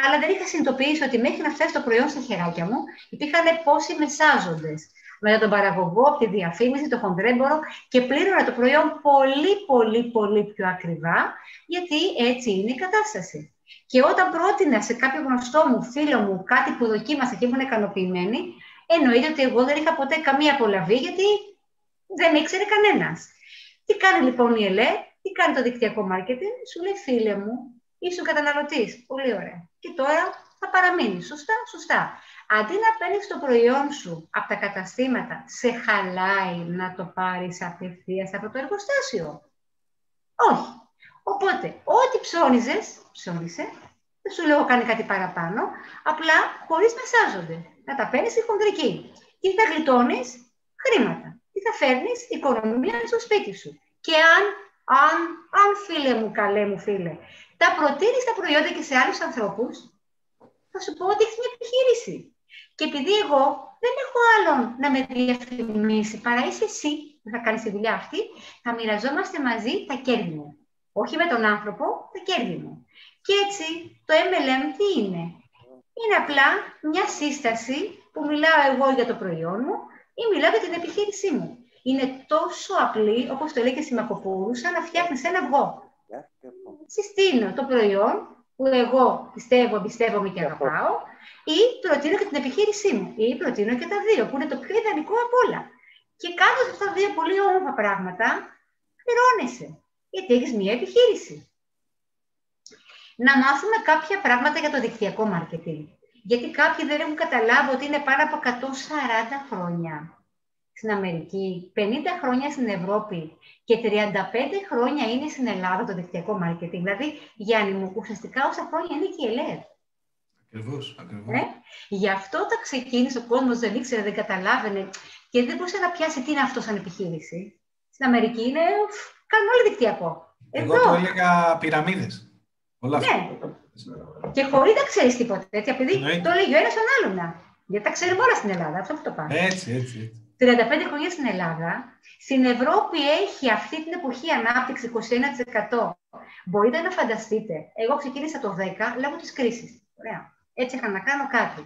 αλλά δεν είχα συνειδητοποιήσει ότι μέχρι να φτάσει το προϊόν στα χεράκια μου υπήρχαν πόσοι μεσάζοντες. Μετά τον παραγωγό, από τη διαφήμιση, το χοντρέμπορο, και πλήρωνα το προϊόν πολύ πιο ακριβά, γιατί έτσι είναι η κατάσταση. Και όταν πρότεινα σε κάποιο γνωστό μου, φίλο μου, κάτι που δοκίμασα και ήμουν ικανοποιημένη, εννοείται ότι εγώ δεν είχα ποτέ καμία απολαβή, γιατί δεν με ήξερε κανένας. Τι κάνει λοιπόν η Ελέρ, τι κάνει το δικτυακό marketing? Σου λέει, φίλε μου, ήσουν καταναλωτής. Πολύ ωραία. Και τώρα θα παραμείνει. Σωστά. Αντί να παίρνεις το προϊόν σου από τα καταστήματα, σε χαλάει να το πάρεις απευθείας από το εργοστάσιο? Όχι. Οπότε, ό,τι ψώνισε, δεν σου λέω κάνει κάτι παραπάνω, απλά χωρίς μεσάζονται. Να τα παίρνεις στη χονδρική. Τι θα γλιτώνεις? Χρήματα. Τι θα φέρνεις? Οικονομία στο σπίτι σου. Και αν φίλε μου, καλέ μου φίλε, τα προτείνεις τα προϊόντα και σε άλλους ανθρώπους, θα σου πω ότι έχεις μια επιχείρηση. Και επειδή εγώ δεν έχω άλλον να με διαφημίσει, παρά είσαι εσύ που θα κάνεις τη δουλειά αυτή, θα μοιραζόμαστε μαζί τα κέρδη μου. Όχι με τον άνθρωπο, τα κέρδη μου. Και έτσι το MLM τι είναι? Είναι απλά μια σύσταση που μιλάω εγώ για το προϊόν μου ή μιλάω για την επιχείρησή μου. Είναι τόσο απλή, όπως το λέει και Σιμακοπούλου, σαν να φτιάχνεις ένα αυγό. Συστήνω το προϊόν που εγώ πιστεύω, εμπιστεύομαι και αγαπάω, ή προτείνω και την επιχείρησή μου, ή προτείνω και τα δύο, που είναι το πιο ιδανικό απ' όλα. Και κάνοντας αυτά τα δύο πολύ όμορφα πράγματα, πληρώνεσαι, γιατί έχεις μια επιχείρηση. Να μάθουμε κάποια πράγματα για το δικτυακό μάρκετινγκ. Γιατί κάποιοι δεν έχουν καταλάβει ότι είναι πάνω από 140 χρόνια στην Αμερική, 50 χρόνια στην Ευρώπη και 35 χρόνια είναι στην Ελλάδα το δικτυακό μάρκετινγκ. Δηλαδή, Γιάννη μου, ουσιαστικά όσα χρόνια είναι και η ΕΛΕΡ. Ακριβώς, ακριβώς. Γι' αυτό όταν ξεκίνησε ο κόσμος δεν ήξερε, δεν καταλάβαινε και δεν μπορούσε να πιάσει τι είναι αυτό σαν επιχείρηση. Στην Αμερική είναι, κάνουν όλοι δικτυακό. Εγώ το έλεγα πυραμίδες. Όλα αυτά. Ναι. Και χωρίς να ξέρεις τίποτα, έτσι, επειδή το λέγει ο ένας τον άλλον. Γιατί τα ξέρουμε όλα στην Ελλάδα, αυτό που το πάμε. Έτσι. 35 χρόνια στην Ελλάδα. Στην Ευρώπη έχει αυτή την εποχή ανάπτυξη 21%. Μπορείτε να φανταστείτε, εγώ ξεκίνησα το 10 λόγω της κρίσης. Ωραία. Έτσι είχα να κάνω κάτι.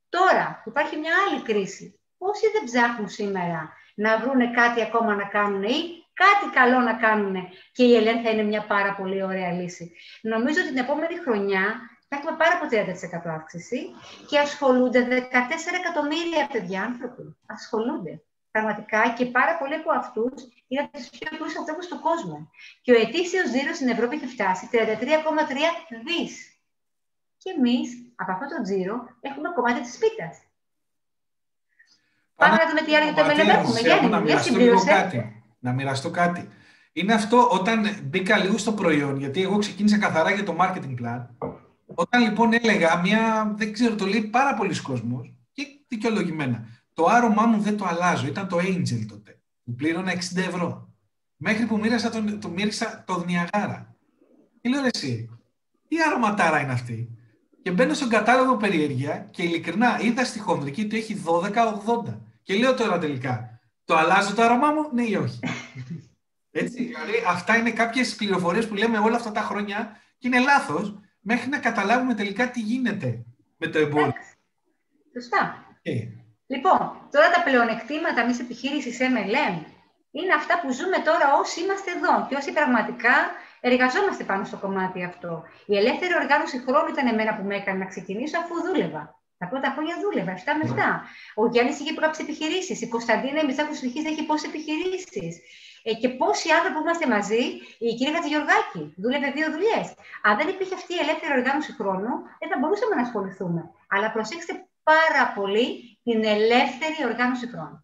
Τώρα υπάρχει μια άλλη κρίση. Πόσοι δεν ψάχνουν σήμερα να βρουν κάτι ακόμα να κάνουν ή κάτι καλό να κάνουν και η ΕΛΕΝ θα είναι μια πάρα πολύ ωραία λύση. Νομίζω ότι την επόμενη χρονιά θα έχουμε πάρα από 30% αύξηση και ασχολούνται 14 εκατομμύρια παιδιά άνθρωποι. Ασχολούνται. Πραγματικά και πάρα πολλοί από αυτούς είναι από τους πιο πλούσιους ανθρώπους του κόσμου. Και ο ετήσιος τζίρος στην Ευρώπη έχει φτάσει 33,3 δις. Και εμείς από αυτό το τζίρο έχουμε κομμάτι της πίτας. Πάμε να δούμε τι άλλο το MLM έχουμε. Γιάννη, να μοιραστώ κάτι. Είναι αυτό όταν μπήκα λίγο στο προϊόν, γιατί εγώ ξεκίνησα καθαρά για το marketing plan. Όταν λοιπόν έλεγα δεν ξέρω, το λέει πάρα πολλοί κόσμος και δικαιολογημένα. Το άρωμά μου δεν το αλλάζω. Ήταν το Angel τότε, που πλήρωνα 60 ευρώ. Μέχρι που μύρισα το Niagara. Και λέω εσύ, τι αρωματάρα είναι αυτή? Και μπαίνω στον κατάλογο περιέργεια και ειλικρινά είδα στη χονδρική ότι έχει 12,80. Και λέω τώρα τελικά, το αλλάζω το άρωμά μου, ναι ή όχι? Έτσι, δηλαδή αυτά είναι κάποιες πληροφορίες που λέμε όλα αυτά τα χρόνια και είναι λάθος μέχρι να καταλάβουμε τελικά τι γίνεται με το εμπόριο. Σωστά. Λοιπόν, τώρα τα πλεονεκτήματα μιας επιχείρησης MLM είναι αυτά που ζούμε τώρα όσοι είμαστε εδώ και όσοι πραγματικά εργαζόμαστε πάνω στο κομμάτι αυτό. Η ελεύθερη οργάνωση χρόνου ήταν εμένα που με έκανε να ξεκινήσω αφού δούλευα. Τα πρώτα χρόνια δούλευα, 7 με 7. Ο Γιάννης είχε κάποιες επιχειρήσεις. Η Κωνσταντίνα, η Μιζάκου Σφιχής, έχει πόσες επιχειρήσεις. Και πόσοι άνθρωποι που είμαστε μαζί, η κυρία Χατζηγεωργάκη δούλευε 2 δουλειές. Αν δεν υπήρχε αυτή η ελεύθερη οργάνωση χρόνου, δεν θα μπορούσαμε να ασχοληθούμε. Αλλά προσέξτε πάρα πολύ την ελεύθερη οργάνωση χρόνου.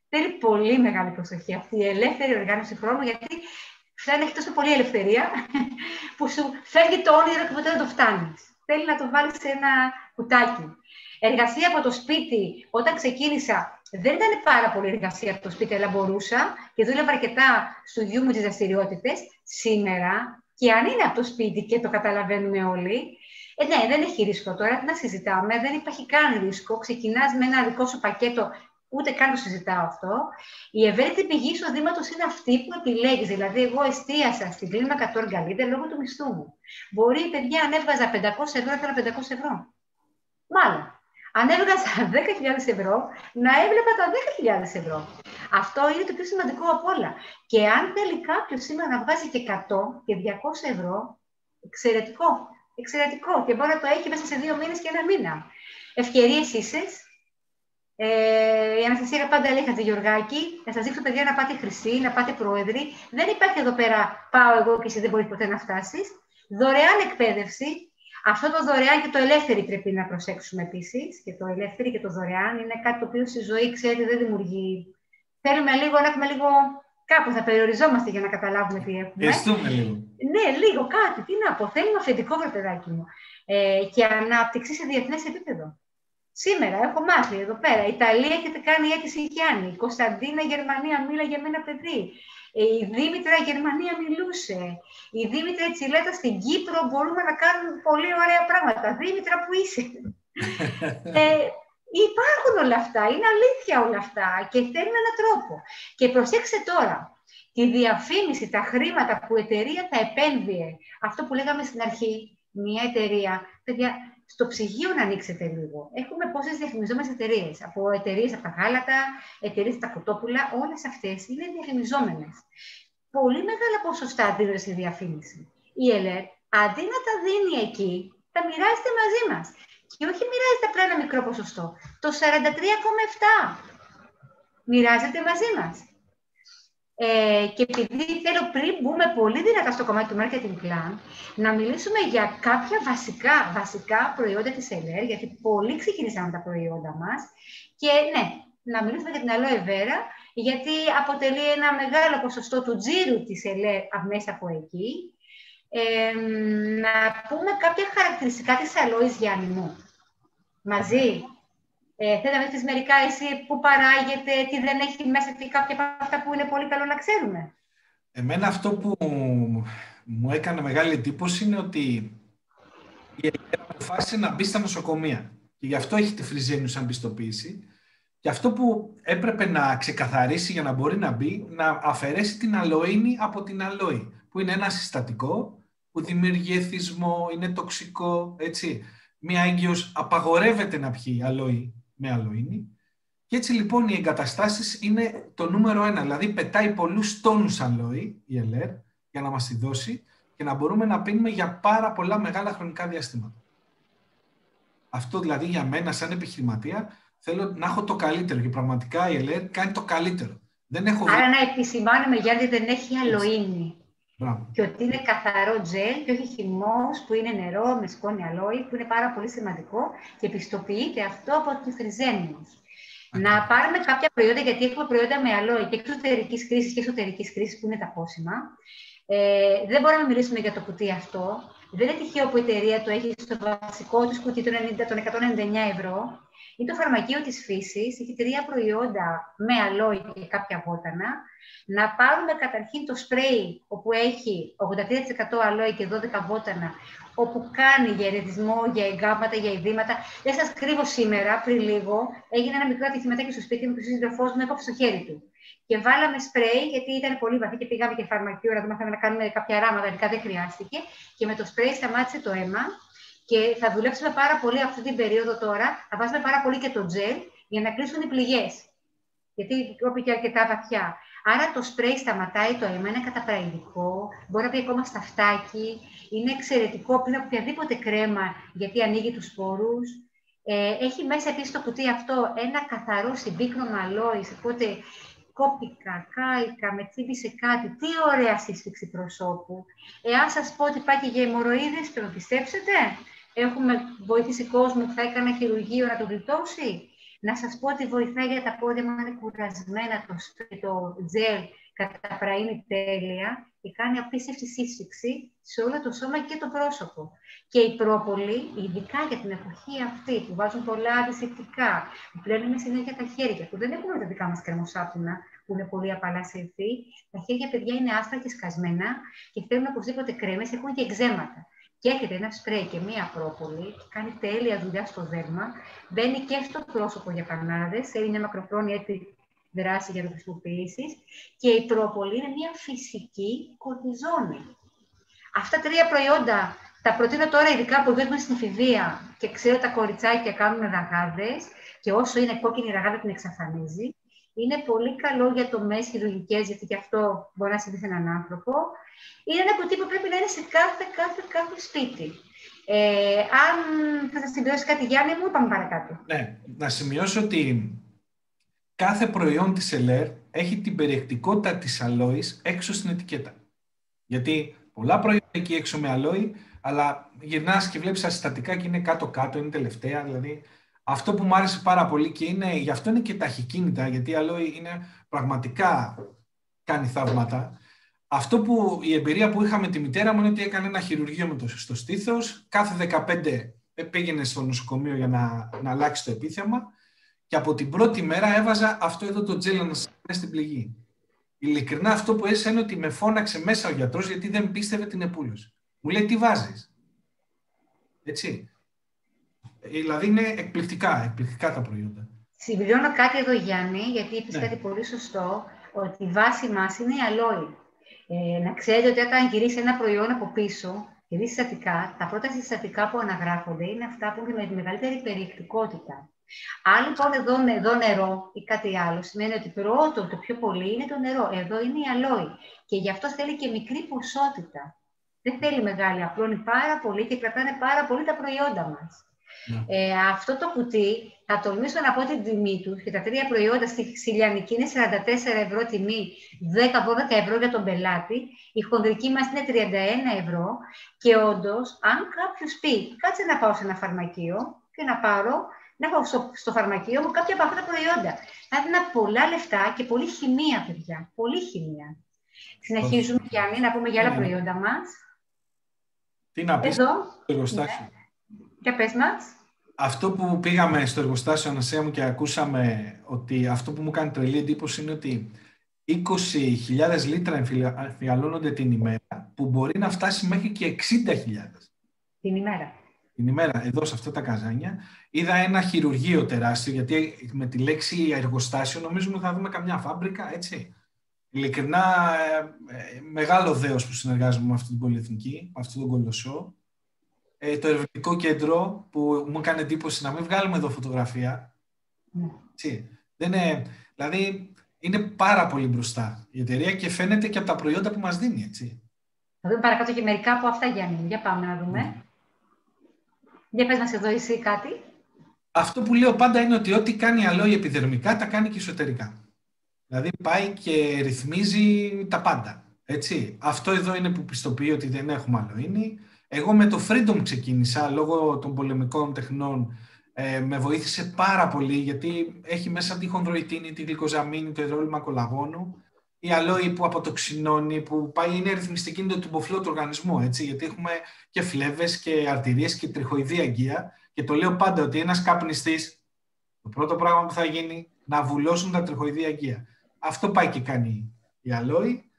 Θέλει πολύ μεγάλη προσοχή αυτή η ελεύθερη οργάνωση χρόνου, γιατί δεν έχει τόσο πολλή ελευθερία που σου φεύγει το όνειρο και ποτέ δεν το φτάνεις. Θέλει να το βάλεις σε ένα κουτάκι. Εργασία από το σπίτι, όταν ξεκίνησα, δεν ήταν πάρα πολύ εργασία από το σπίτι, αλλά μπορούσα και δούλευα αρκετά στο γιου μου τις δραστηριότητες. Σήμερα, και αν είναι από το σπίτι και το καταλαβαίνουμε όλοι, ναι, δεν έχει ρίσκο τώρα, να συζητάμε, δεν υπάρχει καν ρίσκο. Ξεκινάς με ένα δικό σου πακέτο, ούτε καν το συζητάω αυτό. Η ευέλικτη πηγή εισοδήματος είναι αυτή που επιλέγεις. Δηλαδή, εγώ εστίασα στην κλίμακα του Orgalide λόγω του μισθού μου. Μπορεί, παιδιά, αν έβγαζα 500 ευρώ, έφερα 500 ευρώ. Μάλλον. Αν έβγαζα 10.000 ευρώ, να έβλεπα τα 10.000 ευρώ. Αυτό είναι το πιο σημαντικό από όλα. Και αν θέλει κάποιος σήμερα να βγάζει και 100 και 200 ευρώ, εξαιρετικό. Εξαιρετικό. Και μπορεί να το έχει μέσα σε 2 μήνες και 1 μήνα. Ευκαιρίες ίσες. Η Αναστασία πάντα λέει Χατζηγεωργάκη, να σας δείξω, παιδιά, να πάτε χρυσή, να πάτε πρόεδροι. Δεν υπάρχει εδώ πέρα πάω εγώ και εσύ δεν μπορείς ποτέ να φτάσεις. Δωρεάν εκπαίδευση. Αυτό το δωρεάν και το ελεύθερη πρέπει να προσέξουμε επίσης. Και το ελεύθερη και το δωρεάν είναι κάτι το οποίο στη ζωή, ξέρετε, δεν δημιουργεί. Θέλουμε λίγο να έχουμε λίγο. Κάπου θα περιοριζόμαστε για να καταλάβουμε τι έχουμε. Εστούμε λίγο. Ναι, λίγο κάτι. Τι να πω. Θέλουμε αφεντικό, βρε παιδάκι μου. Και ανάπτυξη σε διεθνές επίπεδο. Σήμερα έχω μάθει εδώ πέρα. Η Ιταλία έχετε κάνει αίτηση Γιάννη. Η Κωνσταντίνα, Γερμανία, μίλα για μένα παιδί. Η Δήμητρα Γερμανία μιλούσε. Η Δήμητρα Τσιλέτα στην Κύπρο μπορούμε να κάνουμε πολύ ωραία πράγματα. Δήμητρα, που είσαι? Υπάρχουν όλα αυτά, είναι αλήθεια όλα αυτά και θέλουν έναν τρόπο. Και προσέξτε τώρα, τη διαφήμιση, τα χρήματα που η εταιρεία θα επένδυε, αυτό που λέγαμε στην αρχή, μια εταιρεία, παιδιά, στο ψυγείο να ανοίξετε λίγο. Έχουμε πόσες διαφημιζόμενες εταιρείες, από εταιρείες από τα γάλατα, εταιρείες από τα κοτόπουλα, όλες αυτές είναι διαφημιζόμενες. Πολύ μεγάλα ποσοστά δίνονται στη διαφήμιση. Η ΕΛΕΡ, αντί να τα δίνει εκεί, τα μοιράζεται μαζί μας. Και όχι μοιράζεται απλά ένα μικρό ποσοστό. Το 43,7 μοιράζεται μαζί μας. Και επειδή θέλω, πριν μπούμε πολύ δυνατά στο κομμάτι του marketing plan, να μιλήσουμε για κάποια βασικά προϊόντα της ΕΛΕΡ, γιατί πολλοί ξεκινήσαμε τα προϊόντα μας. Και ναι, να μιλήσουμε για την Aloe Vera, γιατί αποτελεί ένα μεγάλο ποσοστό του τζίρου της ΕΛΕΡ μέσα από εκεί. Να πούμε κάποια χαρακτηριστικά της αλόης, Γιάννη μου. Μαζί. Θέλω να πεις μερικά εσύ που παράγεται, τι δεν έχει μέσα και κάποια από αυτά που είναι πολύ καλό να ξέρουμε. Εμένα αυτό που μου έκανε μεγάλη εντύπωση είναι ότι η ΕΛΕΡ αποφάσισε να μπει στα νοσοκομεία. Και γι' αυτό έχει τη Φριζένιου σαν πιστοποίηση. Και αυτό που έπρεπε να ξεκαθαρίσει για να μπορεί να μπει, να αφαιρέσει την αλοΐνη από την αλόη, που είναι ένα συστατικό που δημιουργεί εθισμό, είναι τοξικό, έτσι. Μία έγκυος απαγορεύεται να πιει αλόη με αλοΐνη. Και έτσι λοιπόν οι εγκαταστάσεις είναι το νούμερο 1. Δηλαδή πετάει πολλούς τόνους αλόη η ΕΛΕΡ για να μας τη δώσει και να μπορούμε να πίνουμε για πάρα πολλά μεγάλα χρονικά διαστήματα. Αυτό δηλαδή για μένα σαν επιχειρηματία θέλω να έχω το καλύτερο και πραγματικά η ΕΛΕΡ κάνει το καλύτερο. Άρα να επισημάνουμε, γιατί δεν έχει αλοΐνη. Μπράβο. Και ότι είναι καθαρό τζελ και όχι χυμός που είναι νερό με σκόνη αλόη, που είναι πάρα πολύ σημαντικό και πιστοποιείται αυτό από τη Φριζένιου. Να πάρουμε κάποια προϊόντα, γιατί έχουμε προϊόντα με αλόη και εξωτερικής χρήσης και εσωτερικής χρήσης, που είναι τα πόσιμα. Δεν μπορούμε να μιλήσουμε για το κουτί αυτό. Δεν είναι τυχαίο που η εταιρεία το έχει στο βασικό της κουτί των 199 ευρώ. Είναι το φαρμακείο της φύσης, έχει 3 προϊόντα με αλόη και κάποια βότανα. Να πάρουμε καταρχήν το σπρέι, όπου έχει 83% αλόη και 12 βότανα, όπου κάνει για ερεθισμό, για εγκάματα, για ειδήματα. Δεν σας κρύβω σήμερα, πριν λίγο, έγινε ένα μικρό ατυχηματάκι στο σπίτι μου και ο σύντροφός μου έκοψε το χέρι του. Και βάλαμε σπρέι, γιατί ήταν πολύ βαθύ και πήγαμε και φαρμακείο να δούμε αν να κάνουμε κάποια ράματα, τελικά δεν χρειάστηκε. Και με το σπρέι σταμάτησε το αίμα. Και θα δουλέψουμε πάρα πολύ αυτή την περίοδο τώρα. Θα βάζουμε πάρα πολύ και το τζελ για να κλείσουν οι πληγές. Γιατί κόπηκε και αρκετά βαθιά. Άρα το σπρέι σταματάει το αίμα, είναι καταπραγητικό, μπορεί να πει ακόμα σταφτάκι, είναι εξαιρετικό πριν από οποιαδήποτε κρέμα, γιατί ανοίγει τους σπόρους. Έχει μέσα επίσης το κουτί αυτό ένα καθαρό συμπίκνωμα αλόης, οπότε κόπηκα, κάηκα, με τσίπησε κάτι. Τι ωραία σύσφυξη προσώπου. Εάν σας πω ότι πάει και για αιμορροίδες, το πιστέψετε. Έχουμε βοηθήσει κόσμο που θα έκανε χειρουργείο να το γλιτώσει. Να σας πω ότι βοηθάει για τα πόδια μου, είναι κουρασμένα το τζελ, καταπραίνει τέλεια και κάνει απίστευτη σύσφυξη σε όλο το σώμα και το πρόσωπο. Και η πρόπολη, ειδικά για την εποχή αυτή που βάζουν πολλά αντισηπτικά, που πλένουν με συνέχεια τα χέρια, που δεν έχουμε τα δικά μας κρεμοσάπουνα, που είναι πολύ απαλά σε ευθύ, τα χέρια, παιδιά, είναι άσπρα και σκασμένα και θέλουν οπωσδήποτε κρέμες, έχουν και εξαίματα. Και έχετε ένα σπρέι και μία πρόπολη και κάνει τέλεια δουλειά στο δέρμα, μπαίνει και στο πρόσωπο για πανάδες, έχει μια μακροχρόνια έτσι δράση για το χρησιμοποιήσεις και η πρόπολη είναι μια φυσική κορτιζόνη. Αυτά 3 προϊόντα τα προτείνω τώρα, ειδικά που βγαίνουμε στην εφηβεία και ξέρω τα κοριτσάκια κάνουν ραγάδες και όσο είναι κόκκινη ραγάδα την εξαφανίζει. Είναι πολύ καλό για τομές χειρουργικές, γιατί και αυτό μπορεί να συμβεί σε έναν άνθρωπο. Είναι ένα κουτί που πρέπει να είναι σε κάθε σπίτι. Αν θα σας συμπληρώσει κάτι, Γιάννη μου, πάμε παρακάτω. Ναι, να σημειώσω ότι κάθε προϊόν της ΕΛΕΡ έχει την περιεκτικότητα της αλόης έξω στην ετικέτα. Γιατί πολλά προϊόντα εκεί έξω με αλόη, αλλά γυρνάς και βλέπεις τα συστατικά και είναι κάτω-κάτω, είναι τελευταία. Δηλαδή, αυτό που μου άρεσε πάρα πολύ και γι' αυτό είναι και ταχυκίνητα, γιατί η αλόη είναι πραγματικά κάνει θαύματα. Αυτό που η εμπειρία που είχα με τη μητέρα μου είναι ότι έκανε ένα χειρουργείο στο στήθος. Κάθε 15 πήγαινε στο νοσοκομείο για να αλλάξει το επίθεμα και από την πρώτη μέρα έβαζα αυτό εδώ το τζέλ να στην πληγή. Ειλικρινά αυτό που έζησα είναι ότι με φώναξε μέσα ο γιατρός γιατί δεν πίστευε την επούλωση. Μου λέει τι βάζεις. Έτσι. Δηλαδή είναι εκπληκτικά τα προϊόντα. Συμπληρώνω κάτι εδώ, Γιάννη, γιατί είπες κάτι πολύ σωστό, ότι η βάση μας είναι η αλόη. Να ξέρετε ότι όταν γυρίσει ένα προϊόν από πίσω, γυρίσει συστατικά, τα πρώτα συστατικά που αναγράφονται είναι αυτά που είναι με τη μεγαλύτερη περιεκτικότητα. Αν λοιπόν εδώ νερό ή κάτι άλλο, σημαίνει ότι πρώτο, το πιο πολύ είναι το νερό. Εδώ είναι η αλόη. Και γι' αυτό θέλει και μικρή ποσότητα. Δεν θέλει μεγάλη, απλώνει πάρα πολύ και κρατάνε πάρα πολύ τα προϊόντα μας. Αυτό το κουτί, θα τολμήσω να πω την τιμή του, και τα 3 προϊόντα στη Λιανική είναι 44 ευρώ τιμή, 10-12 ευρώ για τον πελάτη, η χονδρική μας είναι 31 ευρώ και όντως, αν κάποιος πει, κάτσε να πάω σε ένα φαρμακείο και να έχω στο φαρμακείο μου κάποια από αυτά τα προϊόντα. Θα έδινα πολλά λεφτά και πολλή χημεία, παιδιά, πολύ χημεία. Συνεχίζουμε, Γιάννη, να πούμε για άλλα προϊόντα μας. Τι να πεις στο εργοστάσιο. Για πες μας. Αυτό που πήγαμε στο εργοστάσιο, Ανασία μου, και ακούσαμε ότι αυτό που μου κάνει τρελή εντύπωση είναι ότι 20.000 λίτρα εμφιαλώνονται την ημέρα, που μπορεί να φτάσει μέχρι και 60.000. Την ημέρα. Την ημέρα, εδώ σε αυτά τα καζάνια. Είδα ένα χειρουργείο τεράστιο, γιατί με τη λέξη εργοστάσιο νομίζουμε θα δούμε καμιά φάμπρικα, έτσι. Ειλικρινά, μεγάλο δέος που συνεργάζομαι με αυτή την πολυεθνική, με αυτόν τον κολοσσό. Το ερευνητικό κέντρο που μου έκανε εντύπωση να μην βγάλουμε εδώ φωτογραφία. Δηλαδή, είναι πάρα πολύ μπροστά η εταιρεία και φαίνεται και από τα προϊόντα που μας δίνει, έτσι. Θα δούμε παρακάτω και μερικά από αυτά, Γιάννη. Για πάμε να δούμε. Για πες μας εδώ εσύ κάτι. Αυτό που λέω πάντα είναι ότι ό,τι κάνει αλόη επιδερμικά, τα κάνει και εσωτερικά. Δηλαδή, πάει και ρυθμίζει τα πάντα, έτσι. Αυτό εδώ είναι που πιστοποιεί ότι δεν έχουμε αλοίνη. Εγώ με το Freedom ξεκίνησα, λόγω των πολεμικών τεχνών, με βοήθησε πάρα πολύ, γιατί έχει μέσα τη χονδροϊτίνη, τη γλυκοζαμίνη, το υδρόλυμα κολαγόνου, η αλόη που αποτοξινώνει, που πάει, είναι ρυθμιστική, είναι το τυμποφλό του οργανισμού, έτσι, γιατί έχουμε και φλέβες και αρτηρίες και τριχοειδή αγγεία, και το λέω πάντα ότι ένας καπνιστής, το πρώτο πράγμα που θα γίνει, να βουλώσουν τα τριχοειδή αγγεία. Αυτό πάει και κάνει η αλόη.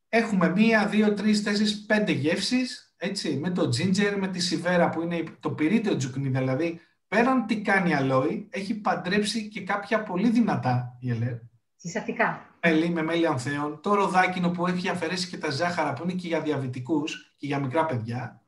Έχουμε 1, 2, 3, 4, 5 γεύσεις. Έτσι, με το ginger, με τη σιβέρα που είναι το πυρίτιο τζουκνί, δηλαδή πέραν τι κάνει η αλόη, έχει παντρέψει και κάποια πολύ δυνατά γελέρ. Συστατικά. Με μέλι ανθέων, το ροδάκινο που έχει αφαιρέσει και τα ζάχαρα που είναι και για διαβητικούς και για μικρά παιδιά.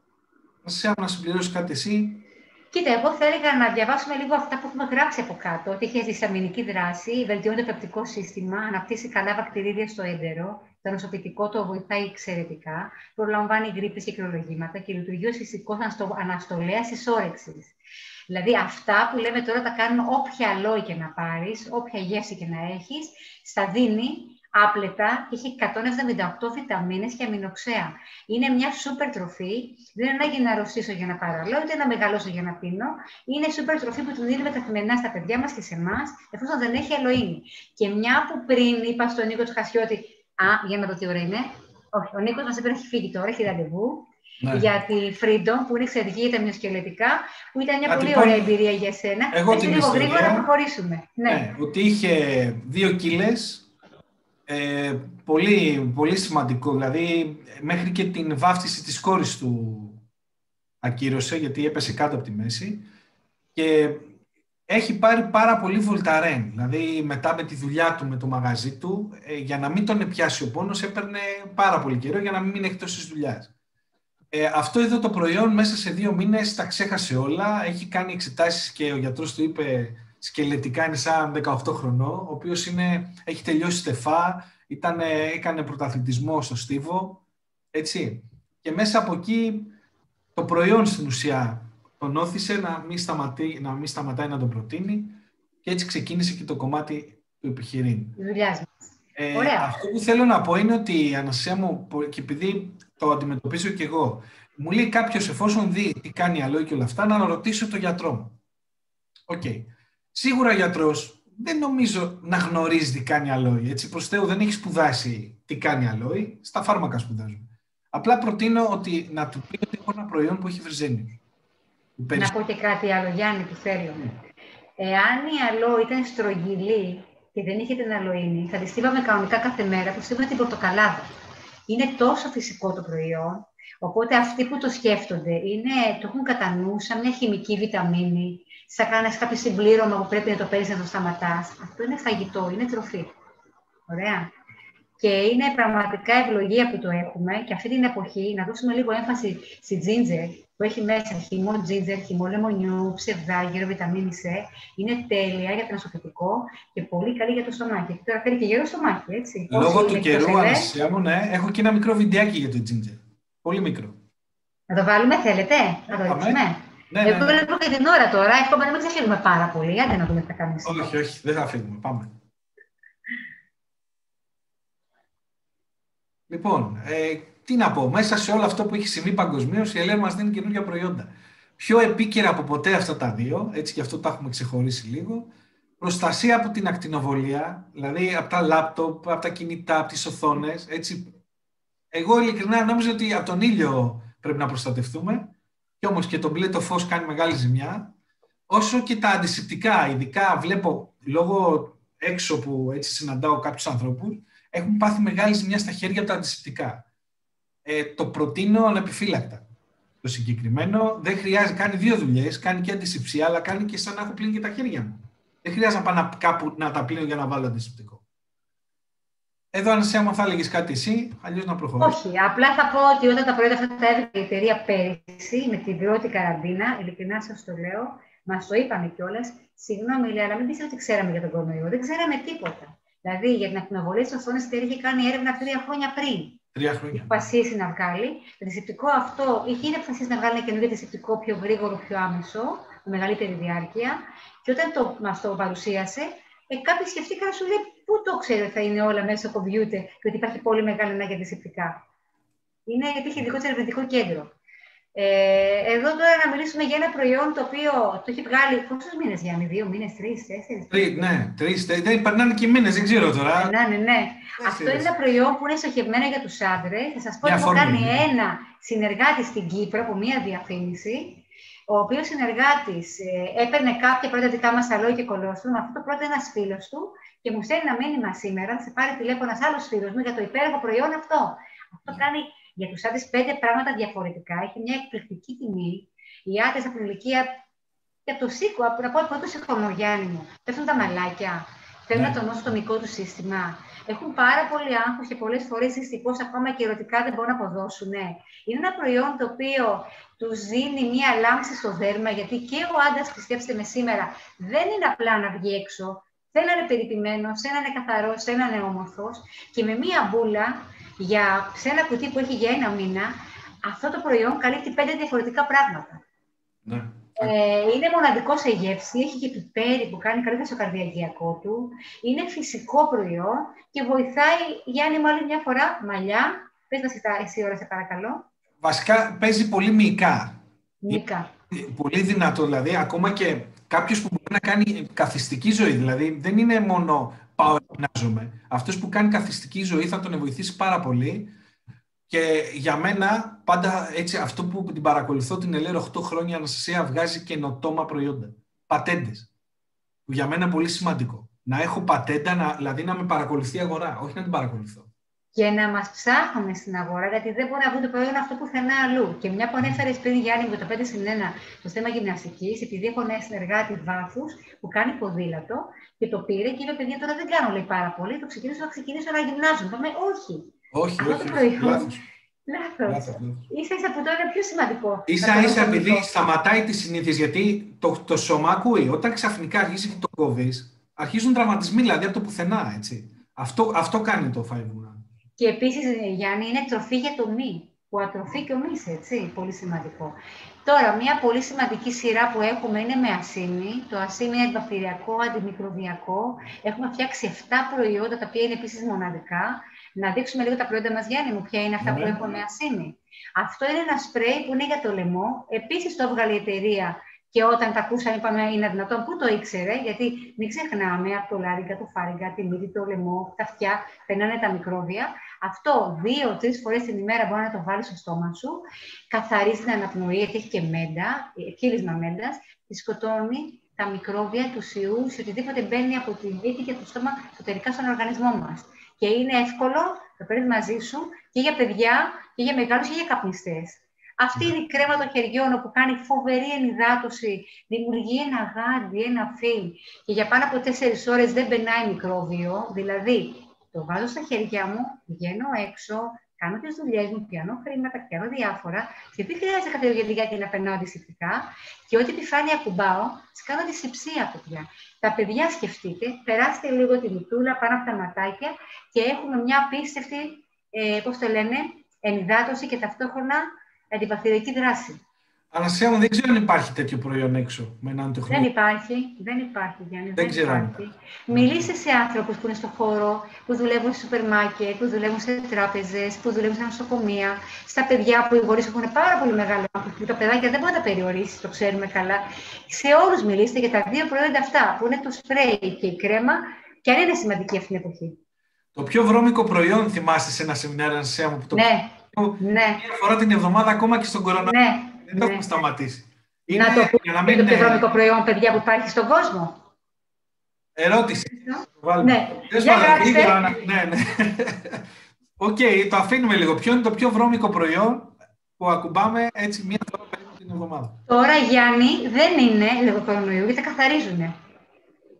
Να συμπληρώσει κάτι εσύ. Κοίτα, εγώ θα έλεγα να διαβάσουμε λίγο αυτά που έχουμε γράψει από κάτω. Ότι έχει αντισταμινική δράση, βελτιώνει το πεπτικό σύστημα, αναπτύσσει καλά βακτηρίδια στο έντερο, το νοσοποιητικό το βοηθάει εξαιρετικά, προλαμβάνει γρίπες και κρυολογήματα και λειτουργεί ως φυσικός αναστολέας της όρεξης. Δηλαδή, αυτά που λέμε τώρα τα κάνουν όποια αλόη και να πάρεις, όποια γεύση και να έχεις, στα δίνει άπλετα και έχει 178 βιταμίνες και αμινοξέα. Είναι μια σούπερ τροφή. Δεν είναι ανάγκη να αρρωστήσω για να πάρω αλόη, ούτε να μεγαλώσω για να πίνω. Είναι σούπερ τροφή που την δίνουμε καθημερινά στα παιδιά μας και σε εμάς, εφόσον δεν έχει αλοΐνη. Και μια που πριν είπα στον Νίκο Τσχασιώτη, για να δω τι ώρα είναι. Όχι, ο Νίκος μας είπε να έχει φύγει τώρα, έχει ραντεβού. Ναι. Για τη Freedom, που είναι εξαιρετική για τα μειοσκελετικά, που ήταν μια πολύ ωραία εμπειρία για σένα. Εγώ την λίγο γρήγορα να προχωρήσουμε. Ναι, ότι είχε 2 κιλές. Πολύ, πολύ σημαντικό, δηλαδή μέχρι και την βάφτιση της κόρης του ακύρωσε, γιατί έπεσε κάτω από τη μέση, και έχει πάρει πάρα πολύ βολταρέν, δηλαδή μετά με τη δουλειά του, με το μαγαζί του, για να μην τον πιάσει ο πόνος έπαιρνε πάρα πολύ καιρό για να μην μείνει εκτός της δουλειάς. Αυτό εδώ το προϊόν μέσα σε 2 μήνες τα ξέχασε όλα, έχει κάνει εξετάσεις και ο γιατρός του είπε σκελετικά είναι σαν 18 χρονών, ο οποίος έχει τελειώσει στεφά, έκανε πρωταθλητισμό στο στίβο, έτσι. Και μέσα από εκεί το προϊόν στην ουσία τον όθησε να μην σταματάει να τον προτείνει και έτσι ξεκίνησε και το κομμάτι του επιχειρήν. Αυτό που θέλω να πω είναι ότι, Ανασία μου, και επειδή το αντιμετωπίζω κι εγώ, μου λέει κάποιος εφόσον δει τι κάνει αλόη και όλα αυτά, να ρωτήσω τον γιατρό μου. Okay. Σίγουρα ο γιατρός δεν νομίζω να γνωρίζει τι κάνει αλόη. Έτσι, προς Θεού δεν έχει σπουδάσει τι κάνει αλόη, στα φάρμακα σπουδάζουν. Απλά προτείνω ότι να του πει ότι έχω ένα προϊόν που έχει βρυζένιους. Να πω και κάτι άλλο, Γιάννη, που θέλω. Εάν η αλόη ήταν στρογγυλή και δεν είχε την αλοΐνη, θα τη στίβαμε κανονικά κάθε μέρα που στίβαμε την πορτοκαλάδα. Είναι τόσο φυσικό το προϊόν, οπότε αυτοί που το σκέφτονται το έχουν κατά νου σαν μια χημική βιταμίνη, σαν κάνεις κάποιο συμπλήρωμα που πρέπει να το παίρνεις να το σταματάς. Αυτό είναι φαγητό, είναι τροφή. Ωραία. Και είναι πραγματικά ευλογία που το έχουμε και αυτή την εποχή να δώσουμε λίγο έμφαση στη ginger που έχει μέσα χυμό ginger, χυμό λεμονιού, ψευδάγυρο, βιταμίνη C. Είναι τέλεια για το νοσοκρατικό και πολύ καλή για το στομάχι. Και τώρα φέρει και γερό στομάχι, έτσι. Λόγω του καιρού, Αναστασία μου, ναι, έχω και ένα μικρό βιντεάκι για το ginger. Πολύ μικρό. Να το βάλουμε, θέλετε, να το δείξουμε. Ναι, Εγώ βλέπω και την ώρα τώρα, εύχομαι να μην ξεφύγουμε πάρα πολύ. Άντε να δούμε τι θα κάνουμε. Όχι, δεν θα φύγουμε. Πάμε. Λοιπόν, τι να πω, μέσα σε όλο αυτό που έχει συμβεί παγκοσμίως, η Ελένη μας δίνει καινούργια προϊόντα. Πιο επίκαιρα από ποτέ αυτά τα δύο, έτσι και αυτό τα έχουμε ξεχωρίσει λίγο. Προστασία από την ακτινοβολία, δηλαδή από τα λάπτοπ, από τα κινητά, από τις οθόνες. Έτσι. Εγώ ειλικρινά νόμιζα ότι από τον ήλιο πρέπει να προστατευτούμε, και όμως και το μπλε το φως κάνει μεγάλη ζημιά. Όσο και τα αντισηπτικά, ειδικά βλέπω λόγω έξω που έτσι συναντάω κάποιους ανθρώπους, έχουν πάθει μεγάλη ζημιά στα χέρια τα αντισηπτικά. Το προτείνω ανεπιφύλακτα. Το συγκεκριμένο δεν χρειάζεται, κάνει δύο δουλειές, κάνει και αντισηψία, αλλά κάνει και σαν να έχω πλύνει και τα χέρια μου. Δεν χρειάζεται να πάω κάπου να τα πλύνω για να βάλω αντισηπτικό. Εδώ, Αναστασία, άμα θα έλεγες κάτι εσύ, αλλιώς να προχωρήσω. Όχι, απλά θα πω ότι όταν τα προϊόντα αυτά τα έβγαλε η εταιρεία πέρυσι, με την πρώτη καραντίνα, ειλικρινά σας το λέω, μας το είπαμε κιόλας, συγγνώμη, λέει, αλλά μην πείτε ότι ξέραμε για τον κορονοϊό. Δεν ξέραμε τίποτα. Δηλαδή, για την ακτινοβολία στις οθόνες, η εταιρεία είχε κάνει έρευνα 3 χρόνια πριν. 3 χρόνια. Είχε αποφασίσει να βγάλει. Το αντισηπτικό αυτό είχε ήδη αποφασίσει να βγάλει ένα καινούργιο αντισηπτικό πιο γρήγορο, πιο άμεσο, με μεγαλύτερη διάρκεια. Και όταν μας το παρουσίασε, κάποιοι σκεφτήκαν, σου λέει, πού το ξέρω θα είναι όλα μέσα στο κομπιούτερ και ότι υπάρχει πολύ μεγάλη ανάγκη αντισηπτικά. Υπήρχε δικό της ερευνητικό κέντρο. Εδώ τώρα να μιλήσουμε για ένα προϊόν το οποίο το έχει βγάλει. Πόσους μήνες, Γιάννη, 2 μήνες, 3, 4. Ναι, 3. Δεν περνάνε και μήνες, δεν ξέρω τώρα. Ναι. Αυτό είναι ένα προϊόν που είναι στοχευμένο για τους άντρες. Θα σας πω ότι έχω κάνει ένα συνεργάτη στην Κύπρο από μία διαφήμιση, ο οποίος συνεργάτης έπαιρνε κάποια πρώτα δικά μας αλόι και κολόστrum. Αυτό το πρώτο ένας φίλος του και μου στέλνει ένα μήνυμα σήμερα, θα σε πάρει τηλέφωνο ένας άλλος φίλος μου για το υπέροχο προϊόν αυτό. Αυτό κάνει για τους άντρες 5 πράγματα διαφορετικά. Έχει μια εκπληκτική τιμή. Οι άντρες από την ηλικία και από το σίκο, από το πρώτο χρόνο, Γιάννη μου, πέφτουν τα μαλάκια, θέλουν να τονώσουν το μυϊκό του σύστημα. Έχουν πάρα πολύ άγχος και πολλές φορές δυστυχώς ακόμα και ερωτικά δεν μπορούν να αποδώσουν. Είναι ένα προϊόν το οποίο τους δίνει μία λάμψη στο δέρμα, γιατί και ο άντρας, πιστέψτε με σήμερα, δεν είναι απλά να βγει έξω. Θέλει να είναι περιποιημένος, θέλει να είναι καθαρός, θέλει να είναι όμορφος και με μία μπούλα σε ένα κουτί που έχει για 1 μήνα, αυτό το προϊόν καλύπτει 5 διαφορετικά πράγματα. Ναι. Είναι μοναδικό σε γεύση, έχει και πιπέρι που κάνει καλύτερα στο καρδιαγγειακό του. Είναι φυσικό προϊόν και βοηθάει, Γιάννη, μου άλλη μια φορά, μαλλιά. Πες μας εσύ ώρα, σε παρακαλώ. Βασικά παίζει πολύ μυϊκά. Μυϊκά. Πολύ δυνατό, δηλαδή, ακόμα και κάποιος που μπορεί να κάνει καθιστική ζωή, δηλαδή δεν είναι μόνο πάω ευνάζομαι. Αυτός που κάνει καθιστική ζωή θα τον βοηθήσει πάρα πολύ. Και για μένα, πάντα έτσι, αυτό που την παρακολουθώ την Ελένη 8 χρόνια, Αναστασία, βγάζει καινοτόμα προϊόντα. Πατέντες. Που για μένα είναι πολύ σημαντικό. Να έχω πατέντα, δηλαδή να με παρακολουθεί η αγορά, όχι να την παρακολουθώ. Και να μας ψάχνουν στην αγορά, γιατί δεν μπορεί να βγουν το προϊόν αυτό πουθενά αλλού. Και μια που ανέφερε πριν, Γιάννη, με το 5+1 το θέμα γυμναστικής, επειδή έχω ένα συνεργάτη βάθους που κάνει ποδήλατο και το πήρε και είπε: παιδιά, τώρα δεν κάνω λέει πάρα πολύ. Το ξεκινήσω να γυμνάζω. Είπαμε: όχι. Όχι. Λάθος. Ίσα-ίσα που τώρα είναι πιο σημαντικό. Ίσα-ίσα επειδή σταματάει τις συνήθειες, γιατί το σώμα ακούει. Όταν ξαφνικά αρχίζει και το κόβεις, αρχίζουν τραυματισμοί, δηλαδή από το πουθενά. Έτσι. Αυτό κάνει το 5-1. Και επίσης, Γιάννη, είναι τροφή για το μη. Που ατροφεί και ο μυς, έτσι. Πολύ σημαντικό. Τώρα, μια πολύ σημαντική σειρά που έχουμε είναι με ασίμι. Το ασίμι είναι αντιβακτηριακό, αντιμικροβιακό. Έχουμε φτιάξει 7 προϊόντα, τα οποία είναι επίσης μοναδικά. Να δείξουμε λίγο τα προϊόντα μας, Γιάννη μου, ποια είναι αυτά που έχουμε με ασίμι. Αυτό είναι ένα σπρέι που είναι για το λαιμό. Επίσης το έβγαλε η εταιρεία. Και όταν τα ακούσαμε, είπαμε: είναι δυνατόν, πού το ήξερε, γιατί μην ξεχνάμε από το λάριγκα, το φάριγγα, τη μύτη, το λαιμό, τα αυτιά, περνάνε τα μικρόβια. Αυτό 2-3 φορές την ημέρα μπορεί να το βάλει στο στόμα σου, καθαρίζει την αναπνοή, γιατί έχει και μέντα, κύλισμα μέντας, τη σκοτώνει τα μικρόβια, τους ιούς, οτιδήποτε μπαίνει από τη μύτη και το στόμα εσωτερικά στον οργανισμό μας. Και είναι εύκολο, το παίρνεις μαζί σου και για παιδιά και για μεγάλους και για καπνιστές. Αυτή είναι η κρέμα των χεριών που κάνει φοβερή ενυδάτωση, δημιουργεί ένα γάντι, ένα φιλ και για πάνω από 4 ώρες δεν περνάει μικρόβιο. Δηλαδή, το βάζω στα χέρια μου, πηγαίνω έξω, κάνω τις δουλειές μου, πιάνω χρήματα, πιάνω διάφορα και δεν χρειάζεται κάθε λιγάκι να περνάω αντισηπτικά και ό,τι επιφάνεια ακουμπάω, τις κάνω αντισηψία, παιδιά. Τα παιδιά σκεφτείτε, περάστε λίγο τη μητούλα πάνω από τα ματάκια και έχουμε μια απίστευτη, πώς το λένε, ενυδάτωση και ταυτόχρονα αντιβακτηριακή δράση. Αναστασία μου, δεν ξέρω αν υπάρχει τέτοιο προϊόν έξω με έναν το Δεν υπάρχει, Γιάννη. Δεν ξέρω αν υπάρχει. Μιλήστε σε άνθρωπους που είναι στον χώρο, που δουλεύουν σε σούπερ μάρκετ, που δουλεύουν σε τράπεζες, που δουλεύουν σε νοσοκομεία, στα παιδιά που οι γονείς έχουν πάρα πολύ μεγάλο άγχος, που τα παιδάκια δεν μπορεί να τα περιορίσει, το ξέρουμε καλά. Σε όλους μιλήστε για τα 2 προϊόντα αυτά, που είναι το σπρέι και η κρέμα, και αν είναι σημαντική αυτή την εποχή. Το πιο βρώμικο προϊόν, θυμάστε σε ένα σεμινάριο, Αναστασία μου, που το μια φορά την εβδομάδα ακόμα και στον κορονοϊό. Δεν το έχουμε σταματήσει. Είναι, να το πούμε το πιο βρώμικο προϊόν, παιδιά, που υπάρχει στον κόσμο. Ερώτηση. Ναι. Ναι. Οκ, το αφήνουμε λίγο. Ποιο είναι το πιο βρώμικο προϊόν που ακουμπάμε έτσι μία φορά περίπου την εβδομάδα? Τώρα, Γιάννη, δεν είναι λόγω κορονοϊού, γιατί τα καθαρίζουνε.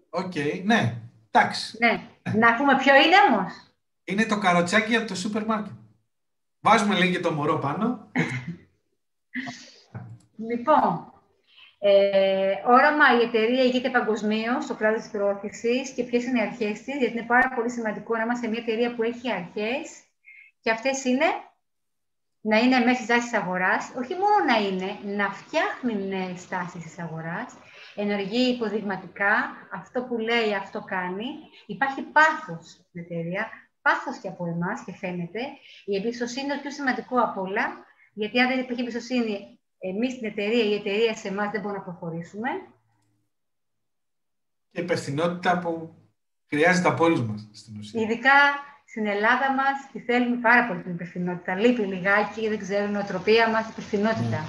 Οκ, ναι. Εντάξει. Ναι. Να πούμε ποιο είναι όμως. Είναι το καροτσάκι από το σούπερ μάρκετ. Βάζουμε λίγο και το μωρό πάνω. Λοιπόν, όραμα η εταιρεία ηγείται παγκοσμίως στο κλάδο της προώθησης και ποιες είναι οι αρχές της, γιατί είναι πάρα πολύ σημαντικό να είμαστε μια εταιρεία που έχει αρχές και αυτές είναι να είναι μέσα στις τάσεις της αγοράς, όχι μόνο να είναι, να φτιάχνει νέες τάσεις της αγοράς, ενεργεί υποδειγματικά, αυτό που λέει αυτό κάνει, υπάρχει πάθος στην εταιρεία, πάθος και από εμάς και φαίνεται, η εμπιστοσύνη είναι το πιο σημαντικό από όλα, γιατί αν δεν υπάρχει εμπιστοσύνη, εμείς στην εταιρεία, η εταιρεία σε εμάς δεν μπορούμε να προχωρήσουμε. Και υπευθυνότητα που χρειάζεται από όλους μας στην ουσία. Ειδικά στην Ελλάδα μας τη θέλουμε πάρα πολύ την υπευθυνότητα. Λείπει λιγάκι, δεν ξέρω, η νοοτροπία μας, η υπευθυνότητα.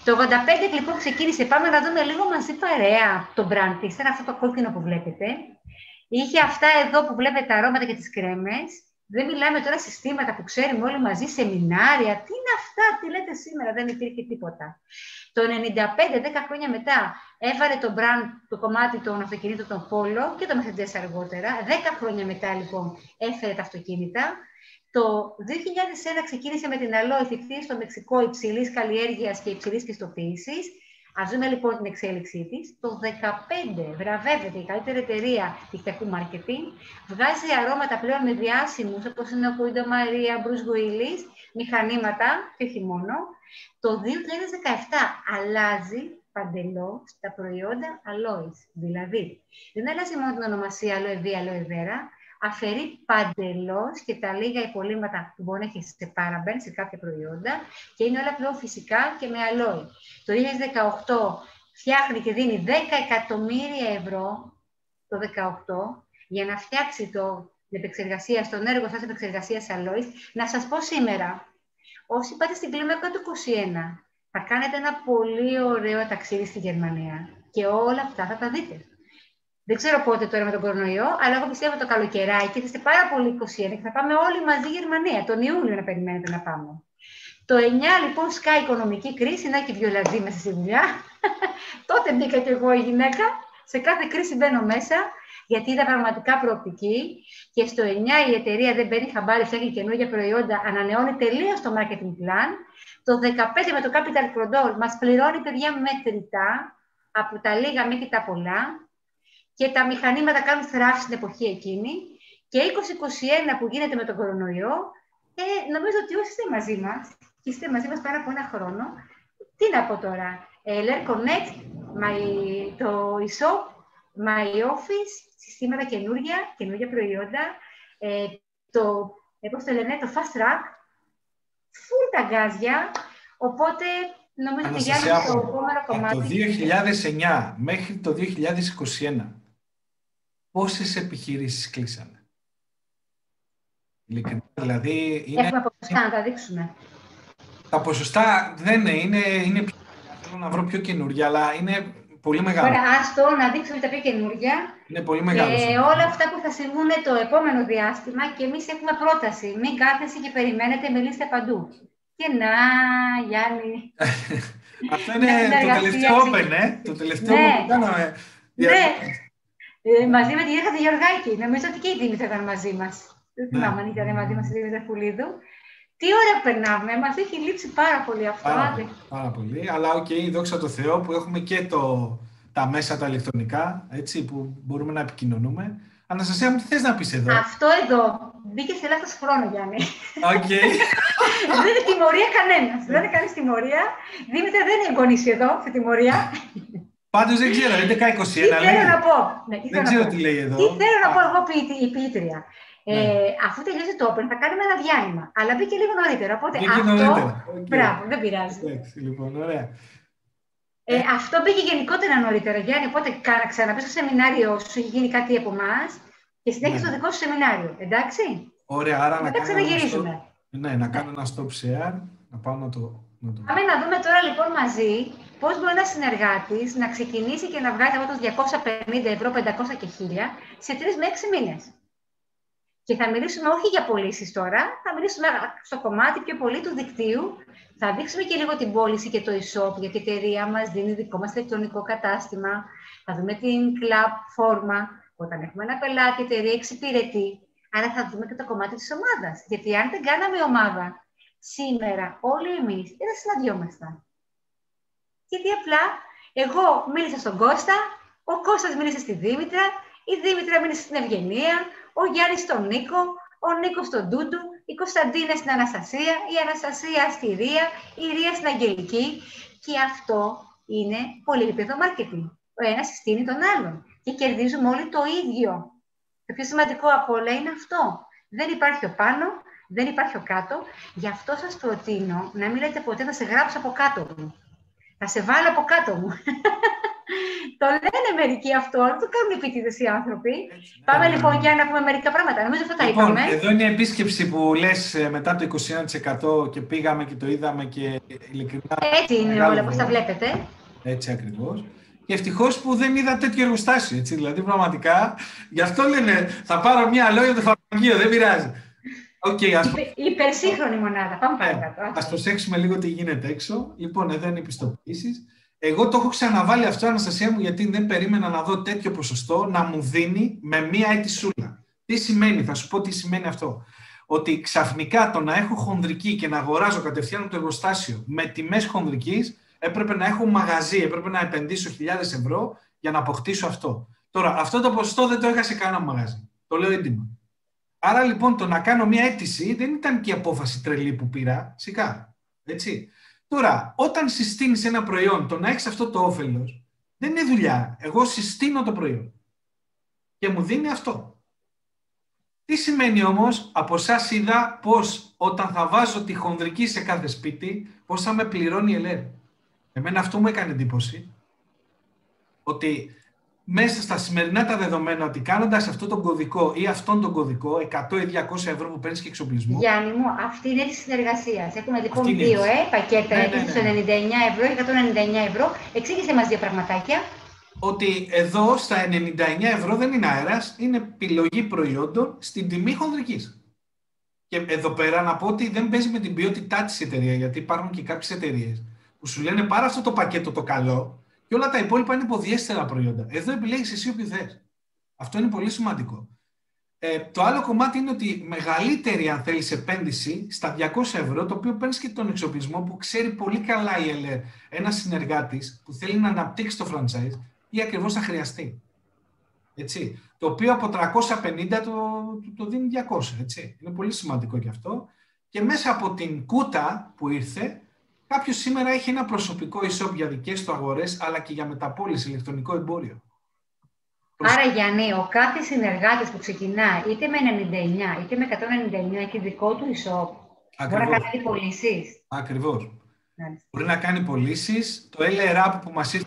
Το 85 λοιπόν ξεκίνησε. Πάμε να δούμε λίγο μαζί παρέα το brand της. Ήταν αυτό το κόκκινο που βλέπετε. Είχε αυτά εδώ που βλέπετε τα αρώματα και τις κρέμες. Δεν μιλάμε τώρα συστήματα που ξέρουμε όλοι μαζί, σεμινάρια. Τι είναι αυτά, τι λέτε σήμερα, δεν υπήρχε τίποτα. Το 95, 10 χρόνια μετά, έβαλε το brand, το κομμάτι των αυτοκινήτων, των Polo και το Mercedes αργότερα. 10 χρόνια μετά, λοιπόν, έφερε τα αυτοκίνητα. Το 2001 ξεκίνησε με την Alloy θητεία στο Μεξικό υψηλής καλλιέργειας και υψηλής πιστοποίησης. Ας δούμε λοιπόν την εξέλιξή της. Το 2015 βραβεύεται η καλύτερη εταιρεία δικτυακού marketing. Βγάζει αρώματα πλέον με διάσημους, όπως είναι ο Κουίντο Μαρία, Bruce Willis, μηχανήματα και όχι μόνο. Το 2017 αλλάζει παντελώς τα προϊόντα Alloys. Δηλαδή, δεν αλλάζει μόνο την ονομασία Aloe Vera, Aloe Vera, αφαιρεί παντελώς και τα λίγα υπολείμματα που μπορεί να έχει σε παραμπέν σε κάποια προϊόντα και είναι όλα πλέον φυσικά και με αλόι. Το 2018 φτιάχνει και δίνει 10 εκατομμύρια ευρώ το 2018 για να φτιάξει την επεξεργασία, στον έργο σας επεξεργασίας αλόις. Να σας πω σήμερα, όσοι πάτε στην κλίμακα του 21, θα κάνετε ένα πολύ ωραίο ταξίδι στη Γερμανία και όλα αυτά θα τα δείτε. Δεν ξέρω πότε τώρα με τον κορονοϊό, αλλά εγώ πιστεύω το καλοκαιράκι θα είστε πάρα πολύ 21 και θα πάμε όλοι μαζί Γερμανία. Τον Ιούλιο να περιμένετε να πάμε. Το 9 λοιπόν σκάει η οικονομική κρίση, να και βιολαδί μέσα στη δουλειά. Τότε μπήκα και εγώ η γυναίκα. Σε κάθε κρίση μπαίνω μέσα, γιατί ήταν πραγματικά προοπτική. Και στο 9 η εταιρεία δεν παίρνει χαμπάρι, φτιάχνει καινούργια προϊόντα, ανανεώνει τελείως το marketing plan. Το 15 με το capital control μας πληρώνει παιδιά μετρητά, από τα λίγα μέχρι τα πολλά. Και τα μηχανήματα κάνουν θράψη στην εποχή εκείνη. Και 2021 που γίνεται με τον κορονοϊό, νομίζω ότι όσοι είστε μαζί μας, και είστε μαζί μας πάρα από ένα χρόνο, τι να πω τώρα, Learn Connect, το e-shop, My Office, συστήματα καινούργια προϊόντα, πώς το λένε, το Fast Track, full τα γκάζια, οπότε νομίζω ότι για το επόμενο κομμάτι... Από το 2009 μέχρι το 2021, πόσες επιχειρήσεις κλείσανε? Ειλικρινά, δηλαδή... Έχουμε ποσοστά να τα δείξουμε. Τα ποσοστά δεν είναι πιο... θέλω να βρω πιο καινούργια, αλλά είναι πολύ μεγάλο. Ωραία, άστο να δείξουμε τα πιο καινούργια. Είναι πολύ μεγάλο. Και όλα αυτά που θα συμβούν το επόμενο διάστημα και εμείς έχουμε πρόταση. Μην κάθεστε και περιμένετε, μιλήστε παντού. Και να, Γιάννη. Αυτό είναι το τελευταίο open, το τελευταίο που κάναμε. Ναι, μαζί με την Γιώργα Γεωργάκη. Νομίζω ότι και η Δήμητρα ήταν μαζί μας. Δεν θυμάμαι αν ήταν μαζί μας η Δήμητρα Φουλίδου. Τι ώρα περνάμε, μας έχει λείψει πάρα πολύ αυτό. Πάρα πολύ, αλλά δόξα τω Θεώ που έχουμε και τα μέσα τα ηλεκτρονικά, έτσι, που μπορούμε να επικοινωνούμε. Αναστασία μου, τι θες να πεις εδώ? Αυτό εδώ μπήκε σε λάθος χρόνο, Γιάννη. Δεν είναι τιμωρία κανένας. Δεν είναι κανείς τιμωρία. Δήμητρα δεν είναι εγγονίσιο εδώ, σε τιμωρία. Πάντως δεν ξέρω, 11-21. Τι θέλω να πω. Δεν ξέρω τι λέει εδώ. Τι θέλω να πω εγώ, η ποιήτρια. Αφού τελειώσει το Open, θα κάνουμε ένα διάλειμμα. Αλλά μπήκε λίγο νωρίτερα. Οπότε αυτό. Μπράβο, δεν πειράζει. Λοιπόν, ωραία. Αυτό μπήκε γενικότερα νωρίτερα, Γιάννη. Οπότε ξαναπες στο σεμινάριο σου, έχει γίνει κάτι από εμάς και συνέχισε το δικό σου σεμινάριο. Εντάξει. Ωραία, άρα να ξαναγυρίσουμε. Να κάνω ένα stop share. Να πάω να το. Πάμε να δούμε τώρα λοιπόν μαζί πώς μπορεί ένας συνεργάτης να ξεκινήσει και να βγάζει από τους 250 ευρώ, 500 και 1000 σε 3 με 6 μήνες. Και θα μιλήσουμε όχι για πωλήσεις τώρα, θα μιλήσουμε στο κομμάτι πιο πολύ του δικτύου. Θα δείξουμε και λίγο την πώληση και το e-shop, γιατί η εταιρεία μας δίνει δικό μας ηλεκτρονικό κατάστημα. Θα δούμε την club φόρμα, όταν έχουμε ένα πελάτη, η εταιρεία εξυπηρετεί. Άρα θα δούμε και το κομμάτι της ομάδας. Γιατί αν δεν κάναμε ομάδα, σήμερα όλοι εμείς δεν θα συναντιόμασταν. Γιατί απλά εγώ μίλησα στον Κώστα, ο Κώστας μίλησε στη Δήμητρα, η Δήμητρα μίλησε στην Ευγενία, ο Γιάννης στον Νίκο, ο Νίκος στον Τούντου, η Κωνσταντίνα στην Αναστασία, η Αναστασία στη Ρία, η Ρία στην Αγγελική. Και αυτό είναι πολυεπίπεδο marketing. Ο ένας συστήνει τον άλλον και κερδίζουμε όλοι το ίδιο. Το πιο σημαντικό από όλα είναι αυτό. Δεν υπάρχει ο πάνω, δεν υπάρχει ο κάτω. Γι' αυτό σας προτείνω να μην λέτε ποτέ να σε γράψω από κάτω μου. Θα σε βάλω από κάτω μου. Το λένε μερικοί αυτό, δεν το κάνουν επίτηδες οι άνθρωποι. Πάμε λοιπόν για να πούμε μερικά πράγματα. Νομίζω αυτά τα είπαμε. Εδώ είναι η επίσκεψη που λες μετά το 21% και πήγαμε και το είδαμε και ειλικρινά. Έτσι είναι όλα, όπως τα βλέπετε. Έτσι ακριβώς. Και ευτυχώς που δεν είδα τέτοιο εργοστάσιο. Έτσι, δηλαδή πραγματικά, γι' αυτό λένε θα πάρω μια λόγια το φαρμακείο, δεν πειράζει. Υπερσύγχρονη μονάδα. Πάμε παρακάτω. Ας προσέξουμε λίγο τι γίνεται έξω. Λοιπόν, εδώ είναι οι πιστοποιήσεις. Εγώ το έχω ξαναβάλει αυτό, Αναστασία μου, γιατί δεν περίμενα να δω τέτοιο ποσοστό να μου δίνει με μία αιτησούλα. Τι σημαίνει, θα σου πω τι σημαίνει αυτό. Ότι ξαφνικά το να έχω χονδρική και να αγοράζω κατευθείαν από το εργοστάσιο με τιμές χονδρικής, έπρεπε να έχω μαγαζί, έπρεπε να επενδύσω 1.000 ευρώ για να αποκτήσω αυτό. Τώρα, αυτό το ποσοστό δεν το είχα σε κανένα μαγαζί. Το λέω έντιμα. Άρα λοιπόν το να κάνω μία αίτηση δεν ήταν και η απόφαση τρελή που πήρα, σιγά. Έτσι. Τώρα, όταν συστήνεις ένα προϊόν, το να έχεις αυτό το όφελος, δεν είναι δουλειά. Εγώ συστήνω το προϊόν και μου δίνει αυτό. Τι σημαίνει όμως, από εσάς είδα πώς όταν θα βάζω τη χονδρική σε κάθε σπίτι, πώς θα με πληρώνει η ΕΛΕΡ. Εμένα αυτό μου έκανε εντύπωση, ότι μέσα στα σημερινά τα δεδομένα, ότι κάνοντας αυτόν τον κωδικό ή αυτόν τον κωδικό, 100 ή 200 ευρώ που παίρνεις και εξοπλισμό. Γιάννη μου, αυτή είναι τη συνεργασία. Έχουμε λοιπόν δύο πακέτα, στο 99 ευρώ ή 199 ευρώ. Εξήγησε μας δύο πραγματάκια. Ότι εδώ στα 99 ευρώ δεν είναι αέρας, είναι επιλογή προϊόντων στην τιμή χονδρικής. Και εδώ πέρα να πω ότι δεν παίζει με την ποιότητά της εταιρεία, γιατί υπάρχουν και κάποιες εταιρείες που σου λένε πάρε αυτό το πακέτο το καλό. Και όλα τα υπόλοιπα είναι υποδιέστερα προϊόντα. Εδώ επιλέγεις εσύ όποιο θες. Αυτό είναι πολύ σημαντικό. Το άλλο κομμάτι είναι ότι μεγαλύτερη, αν θέλεις, επένδυση στα 200 ευρώ, το οποίο παίρνεις και τον εξοπλισμό που ξέρει πολύ καλά η ΕΛΕΡ, ένας συνεργάτης που θέλει να αναπτύξει το franchise ή ακριβώς θα χρειαστεί. Έτσι. Το οποίο από 350 το δίνει 200. Έτσι. Είναι πολύ σημαντικό και αυτό. Και μέσα από την κούτα που ήρθε, κάποιος σήμερα έχει ένα προσωπικό e-shop για δικές του αγορές, αλλά και για μεταπώληση, ηλεκτρονικό εμπόριο. Άρα, Γιάννη, ο κάθε συνεργάτης που ξεκινά είτε με 99 είτε με 199 έχει δικό του e-shop, μπορεί να κάνει πωλήσεις. Ακριβώς. Μπορεί να κάνει πωλήσεις. Το LR που μας ήρθε,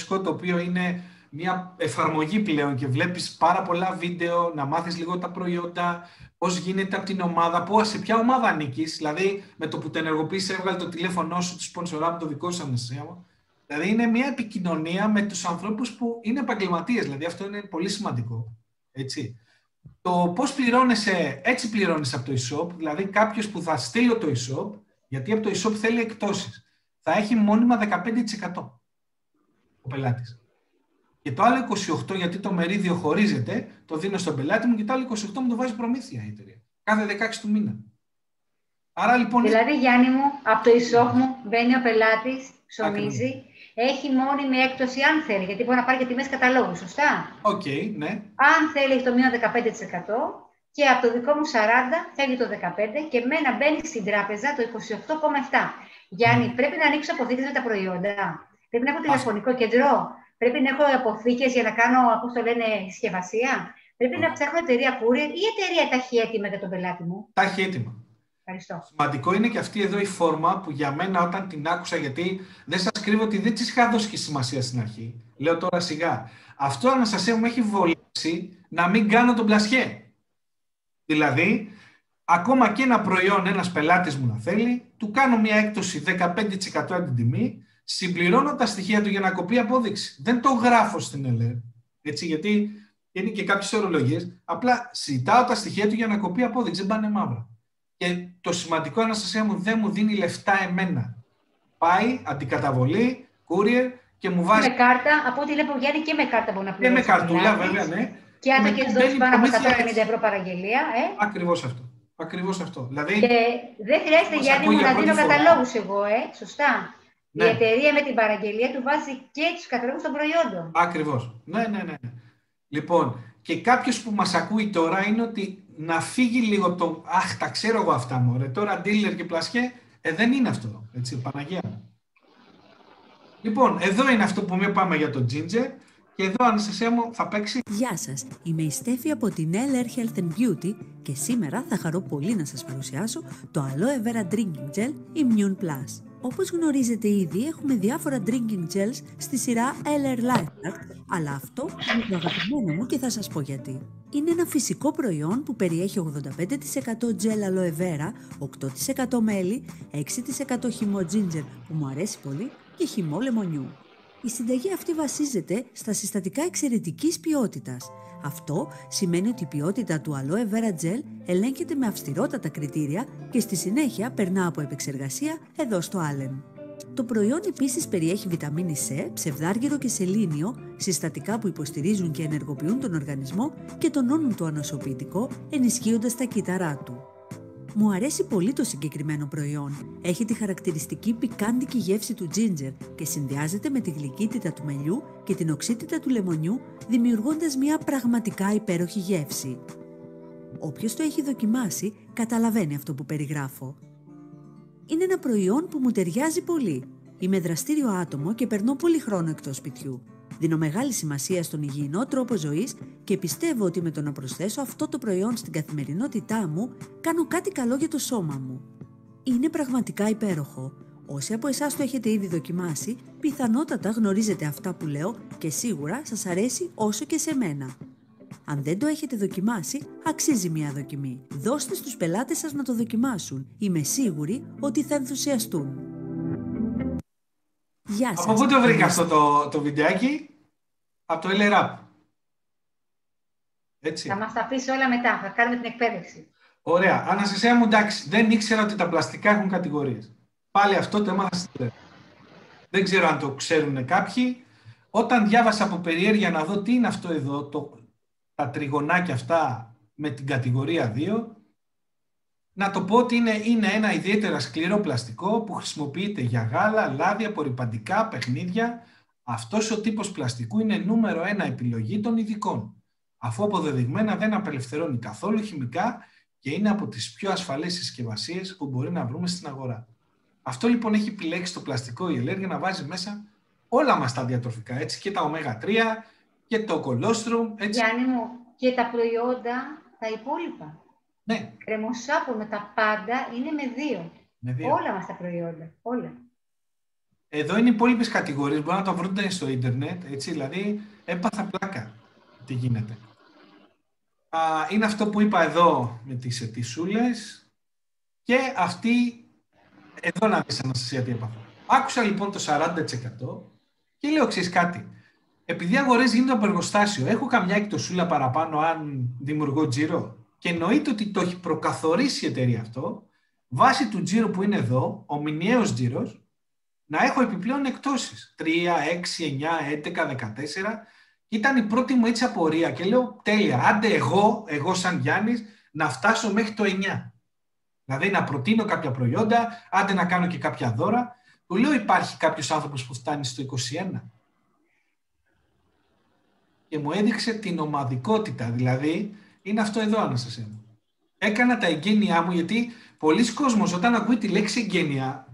το οποίο είναι μια εφαρμογή πλέον και βλέπεις πάρα πολλά βίντεο, να μάθεις λίγο τα προϊόντα, πώς γίνεται από την ομάδα, σε ποια ομάδα ανήκεις. Δηλαδή, με το που το ενεργοποιήσεις, έβγαλε το τηλέφωνό σου, τη σπονσορά με το δικό σου Αναστασία μου Δηλαδή είναι μια επικοινωνία με τους ανθρώπους που είναι επαγγελματίες. Δηλαδή αυτό είναι πολύ σημαντικό. Έτσι. Το πώς πληρώνεσαι, έτσι πληρώνεις από το e-shop. Δηλαδή κάποιος που θα στείλω το e-shop, γιατί από το e-shop θέλει εκπτώσεις, θα έχει μόνιμα 15% ο πελάτης. Και το άλλο 28%, γιατί το μερίδιο χωρίζεται, το δίνω στον πελάτη μου και το άλλο 28% μου το βάζει προμήθεια η εταιρεία. Κάθε 16 του μήνα. Άρα, λοιπόν, δηλαδή, Γιάννη μου, από το e-shop μου μπαίνει ο πελάτης, ψωνίζει, έχει μόνιμη έκπτωση αν θέλει, γιατί μπορεί να πάρει και τιμές καταλόγου, σωστά. Οκ, ναι. Αν θέλει, έχει το μείον 15% και από το δικό μου 40% θέλει το 15% και εμένα μπαίνει στην τράπεζα το 28,7%. Γιάννη, πρέπει να ανοίξω αποθήκες με τα προϊόντα. Πρέπει να έχω τηλεφωνικό κέντρο. Πρέπει να έχω αποθήκες για να κάνω, πώς το λένε, συσκευασία. Πρέπει να ψάχνω εταιρεία courier ή εταιρεία τα έχει έτοιμα για τον πελάτη μου. Τα έχει έτοιμα. Ευχαριστώ. Σημαντικό είναι και αυτή εδώ η φόρμα που για μένα όταν την άκουσα, γιατί δεν σας κρύβω ότι δεν της είχα δώσει και σημασία στην αρχή. Λέω τώρα σιγά. Αυτό, Αναστασία, μου έχει βολέψει να μην κάνω τον πλασιέ. Δηλαδή, ακόμα και ένα προϊόν ένας πελάτης μου να θέλει, του κάνω μια έκπτωση 15% από την τιμή, συμπληρώνω τα στοιχεία του για να κοπεί απόδειξη. Δεν το γράφω στην ΕΛΕΡ, έτσι, γιατί είναι και κάποιες ορολογίες. Απλά ζητάω τα στοιχεία του για να κοπεί απόδειξη, δεν πάνε μαύρα. Και το σημαντικό, Αναστασία μου, δεν μου δίνει λεφτά εμένα. Πάει, αντικαταβολή, courier και μου βάζει. Με κάρτα, από ό,τι λέω, Γιάννη, και με κάρτα μπορεί να πληρώσει. Και με καρτούλα, βέβαια, ναι. Και αν το δώσει πάνω από 150 € παραγγελία. Ακριβώς αυτό. Ακριβώς αυτό. Δηλαδή, και δεν χρειάζεται, Γιάννη μου, να δίνω καταλόγους εγώ, σωστά. Ναι. Η εταιρεία με την παραγγελία του βάζει και τους καταλόγους των προϊόντων. Ακριβώς. Ναι. Λοιπόν, και κάποιος που μας ακούει τώρα είναι ότι να φύγει λίγο το «Αχ, τα ξέρω εγώ αυτά, μωρέ, τώρα dealer και πλασιέ». Δεν είναι αυτό, έτσι, Παναγία. Λοιπόν, εδώ είναι αυτό που πάμε για το ginger. Και εδώ, Αναστασία μου, θα παίξει. Γεια σας, είμαι η Στέφη από την LR Health and Beauty και σήμερα θα χαρώ πολύ να σας παρουσιάσω το Aloe Vera Drinking Gel Immune Plus. Όπως γνωρίζετε ήδη, έχουμε διάφορα drinking gels στη σειρά LR Lifeguard, αλλά αυτό είναι το αγαπημένο μου και θα σας πω γιατί. Είναι ένα φυσικό προϊόν που περιέχει 85% gel aloe vera, 8% μέλι, 6% χυμό ginger που μου αρέσει πολύ και χυμό λεμονιού. Η συνταγή αυτή βασίζεται στα συστατικά εξαιρετικής ποιότητας. Αυτό σημαίνει ότι η ποιότητα του Aloe Vera Gel ελέγχεται με αυστηρότατα κριτήρια και στη συνέχεια περνά από επεξεργασία εδώ στο Allen. Το προϊόν επίσης περιέχει βιταμίνη C, ψευδάργυρο και σελήνιο, συστατικά που υποστηρίζουν και ενεργοποιούν τον οργανισμό και τονώνουν το ανοσοποιητικό, ενισχύοντας τα κύτταρά του. Μου αρέσει πολύ το συγκεκριμένο προϊόν. Έχει τη χαρακτηριστική πικάντικη γεύση του ginger και συνδυάζεται με τη γλυκύτητα του μελιού και την οξύτητα του λεμονιού, δημιουργώντας μια πραγματικά υπέροχη γεύση. Όποιος το έχει δοκιμάσει, καταλαβαίνει αυτό που περιγράφω. Είναι ένα προϊόν που μου ταιριάζει πολύ. Είμαι δραστήριο άτομο και περνώ πολύ χρόνο εκτός σπιτιού. Δίνω μεγάλη σημασία στον υγιεινό τρόπο ζωής και πιστεύω ότι με το να προσθέσω αυτό το προϊόν στην καθημερινότητά μου, κάνω κάτι καλό για το σώμα μου. Είναι πραγματικά υπέροχο. Όσοι από εσάς το έχετε ήδη δοκιμάσει, πιθανότατα γνωρίζετε αυτά που λέω και σίγουρα σας αρέσει όσο και σε μένα. Αν δεν το έχετε δοκιμάσει, αξίζει μια δοκιμή. Δώστε στους πελάτες σας να το δοκιμάσουν. Είμαι σίγουρη ότι θα ενθουσιαστούν. Γεια σας. Από πού το βρήκα αυτό το βιντεάκι? Από το LRAP. Έτσι. Θα μας τα πεις όλα μετά, θα κάνουμε την εκπαίδευση. Ωραία. Αναστασία μου, εντάξει, δεν ήξερα ότι τα πλαστικά έχουν κατηγορίες. Πάλι αυτό το έμαθα στην ΕΛΕΡ. Δεν ξέρω αν το ξέρουν κάποιοι. Όταν διάβασα από περιέργεια να δω τι είναι αυτό εδώ, τα τριγωνάκια αυτά με την κατηγορία 2, να το πω ότι είναι ένα ιδιαίτερα σκληρό πλαστικό που χρησιμοποιείται για γάλα, λάδι, απορρυπαντικά, παιχνίδια. Αυτός ο τύπος πλαστικού είναι νούμερο 1 επιλογή των ειδικών, αφού αποδεδειγμένα δεν απελευθερώνει καθόλου χημικά και είναι από τις πιο ασφαλείς συσκευασίες που μπορεί να βρούμε στην αγορά. Αυτό λοιπόν έχει επιλέξει το πλαστικό η ΕΛΕΡ για να βάζει μέσα όλα μας τα διατροφικά, έτσι, και τα ω3 και το κολόστρουμ. Γιάννη μου, και τα προϊόντα, τα υπόλοιπα. Ναι. Κρεμοσάπονο, τα πάντα είναι με 2. Όλα μας τα προϊόντα, όλα. Εδώ είναι οι υπόλοιπες κατηγορίες, μπορεί να το βρείτε στο ίντερνετ, έτσι, δηλαδή έπαθα πλάκα τι γίνεται. Είναι αυτό που είπα εδώ με τις αιτησούλες και αυτή, εδώ να δεις, Αναστασία, τι έπαθα. Άκουσα λοιπόν το 40%, Και λέω, ξέρεις κάτι, επειδή οι αγορές γίνονται από εργοστάσιο, έχω καμιά εκτοσούλα παραπάνω αν δημιουργώ τζίρο? Και εννοείται ότι το έχει προκαθορίσει η εταιρεία αυτό, βάσει του τζίρου που είναι εδώ, ο μηνιαίος τζίρος, να έχω επιπλέον εκτόσεις. 3, 6, 9, 11, 14. Ήταν η πρώτη μου έτσι απορία και λέω, τέλεια, άντε εγώ σαν Γιάννης, να φτάσω μέχρι το 9. Δηλαδή να προτείνω κάποια προϊόντα, άντε να κάνω και κάποια δώρα. Του λέω, υπάρχει κάποιος άνθρωπος που φτάνει στο 21? Και μου έδειξε την ομαδικότητα, δηλαδή είναι αυτό εδώ, Αναστασία μου. Έκανα τα εγγένειά μου, γιατί πολλοί κόσμος όταν ακούει τη λέξη εγγένεια,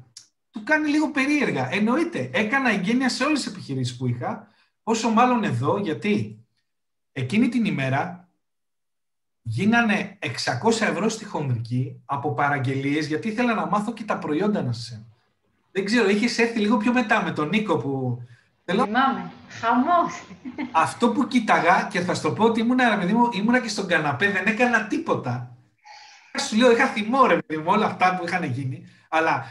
του κάνει λίγο περίεργα. Εννοείται, έκανα εγγένεια σε όλες τις επιχειρήσεις που είχα, όσο μάλλον εδώ, γιατί εκείνη την ημέρα γίνανε 600 ευρώ στη χονδρική από παραγγελίες, γιατί ήθελα να μάθω και τα προϊόντα, να σας. Δεν ξέρω, είχες έρθει λίγο πιο μετά με τον Νίκο που... Θυμάμαι. Χαμός. Αυτό που κοίταγα, και θα σου το πω ότι ήμουνα και στον καναπέ, δεν έκανα τίποτα. Σου λέω, είχα θυμό, ρε παιδί μου, όλα αυτά που είχαν γίνει, αλλά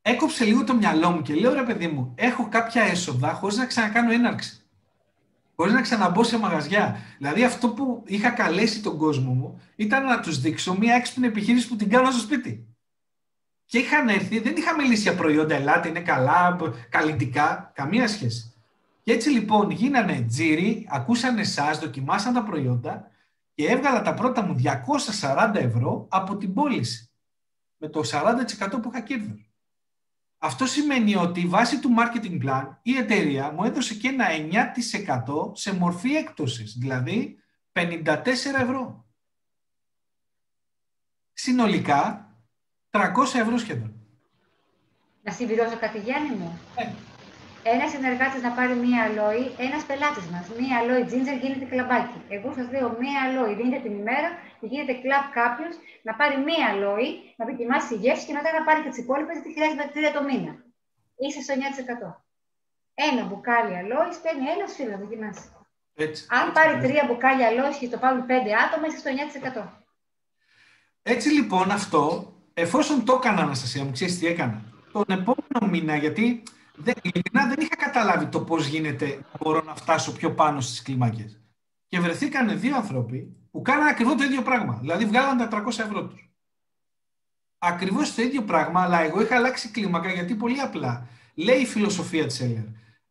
έκοψε λίγο το μυαλό μου και λέω, ρε παιδί μου, έχω κάποια έσοδα χωρίς να ξανακάνω έναρξη. Χωρίς να ξαναμπω σε μαγαζιά. Δηλαδή, αυτό που είχα καλέσει τον κόσμο μου ήταν να τους δείξω μια έξυπνη επιχείρηση που την κάνω στο σπίτι. Και είχαν έρθει, δεν είχα μιλήσει για προϊόντα, ελάτε, είναι καλά, καλλιτικά, καμία σχέση. Και έτσι λοιπόν γίνανε τζίρι, ακούσαν εσάς, δοκιμάσαν τα προϊόντα και έβγαλα τα πρώτα μου 240 ευρώ από την πώληση. Με το 40% που είχα κέρδος. Αυτό σημαίνει ότι βάσει του marketing plan η εταιρεία μου έδωσε και ένα 9% σε μορφή έκπτωσης, δηλαδή 54 ευρώ. Συνολικά 300 ευρώ σχεδόν. Να συμπληρώσω κάτι, Γιάννη μου. Ένας συνεργάτης να πάρει μία αλόη, ένας πελάτης μας. Μία αλόη ginger γίνεται κλαμπάκι. Εγώ σας λέω μία αλόη δίνετε την ημέρα και γίνεται κλαμπ κάποιος να πάρει μία αλόη, να δοκιμάσει τη γεύση και μετά να πάρει και τις υπόλοιπες, γιατί χρειάζεται 3 το μήνα. Είσαι στο 9%. Ένα μπουκάλι αλόη παίρνει ένας φίλος να δοκιμάσει. Αν πάρει 3 μπουκάλια αλόη και το πάρουν 5 άτομα, είσαι στο 9%. Έτσι λοιπόν αυτό, εφόσον το έκανα, Αναστασία μου, ξέρεις τι έκανα? Τον επόμενο μήνα, γιατί ειλικρινά δεν είχα καταλάβει το πώς γίνεται να μπορώ να φτάσω πιο πάνω στις κλίμακες. Και βρεθήκανε 2 άνθρωποι που κάνανε ακριβώς το ίδιο πράγμα. Δηλαδή βγάλαν τα 300 ευρώ τους. Ακριβώς το ίδιο πράγμα, αλλά εγώ είχα αλλάξει κλίμακα, γιατί πολύ απλά λέει η φιλοσοφία της Seller.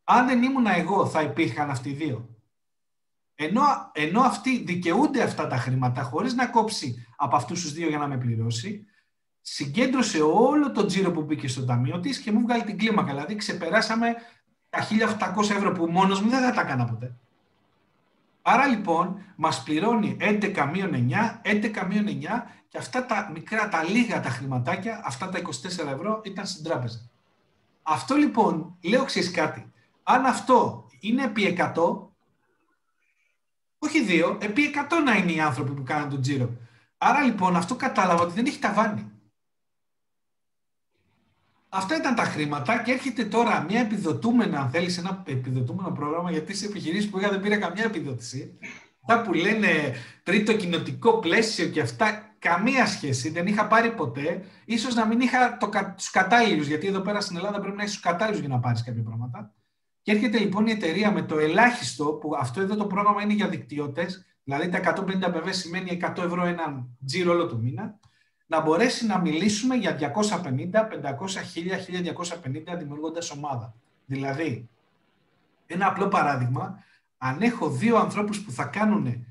Αν δεν ήμουν εγώ, θα υπήρχαν αυτοί οι 2. Ενώ αυτοί δικαιούνται αυτά τα χρήματα χωρίς να κόψει από αυτούς τους 2 για να με πληρώσει, συγκέντρωσε όλο το τζίρο που μπήκε στο ταμείο της και μου βγάλει την κλίμακα. Δηλαδή ξεπεράσαμε τα 1.800 ευρώ που μόνος μου δεν θα τα έκανα ποτέ. Άρα λοιπόν μας πληρώνει 11 μείον 9, 11 μείον 9 και αυτά τα μικρά, τα λίγα τα χρηματάκια, αυτά τα 24 ευρώ ήταν στην τράπεζα. Αυτό λοιπόν, λέω ξέρεις κάτι, αν αυτό είναι επί 100, όχι 2, επί 100 να είναι οι άνθρωποι που κάνουν τον τζίρο. Άρα λοιπόν αυτό κατάλαβα ότι δεν έχει ταβάνι. Αυτά ήταν τα χρήματα και έρχεται τώρα μια επιδοτούμενα, αν θέλεις, ένα επιδοτούμενο πρόγραμμα, γιατί σε επιχειρήσεις που είχα δεν πήρα καμιά επιδότηση. Αυτά που λένε τρίτο κοινοτικό πλαίσιο και αυτά, καμία σχέση, δεν είχα πάρει ποτέ. Ίσως να μην είχα τους κατάλληλους, γιατί εδώ πέρα στην Ελλάδα πρέπει να έχεις τους κατάλληλους για να πάρεις κάποια πράγματα. Και έρχεται λοιπόν η εταιρεία με το ελάχιστο, που αυτό εδώ το πρόγραμμα είναι για δικτυώτες, δηλαδή τα 150 PV σημαίνει 100 ευρώ έναν τζίρο όλο το μήνα, να μπορέσει να μιλήσουμε για 250, 500, 1000, 1250 δημιουργώντας ομάδα. Δηλαδή, ένα απλό παράδειγμα, αν έχω 2 ανθρώπους που θα κάνουν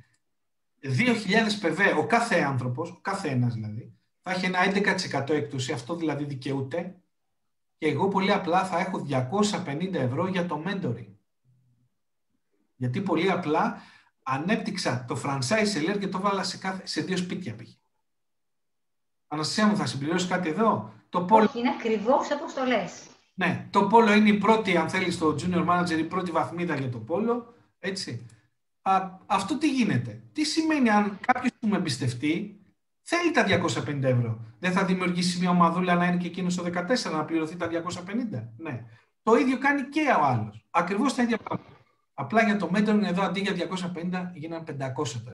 2.000 PV, ο κάθε άνθρωπος, ο κάθε ένας δηλαδή, θα έχει ένα 11% έκπτωση, αυτό δηλαδή δικαιούται, και εγώ πολύ απλά θα έχω 250 ευρώ για το mentoring. Γιατί πολύ απλά ανέπτυξα το franchise seller και το βάλα σε 2 σπίτια πήγε. Αναστασία μου, θα συμπληρώσει κάτι εδώ? Το πόλο... Όχι, είναι ακριβώς όπως το λες. Ναι, το πόλο είναι η πρώτη, αν θέλεις, το junior manager, η πρώτη βαθμίδα για το πόλο, έτσι. Αυτό τι γίνεται? Τι σημαίνει αν κάποιος που με εμπιστευτεί θέλει τα 250 ευρώ? Δεν θα δημιουργήσει μια ομαδούλα να είναι και εκείνος το 14 να πληρωθεί τα 250? Ναι. Το ίδιο κάνει και ο άλλος. Ακριβώς τα ίδια πράγματα. Απλά για το mentoring εδώ αντί για 250 γίνανε 500.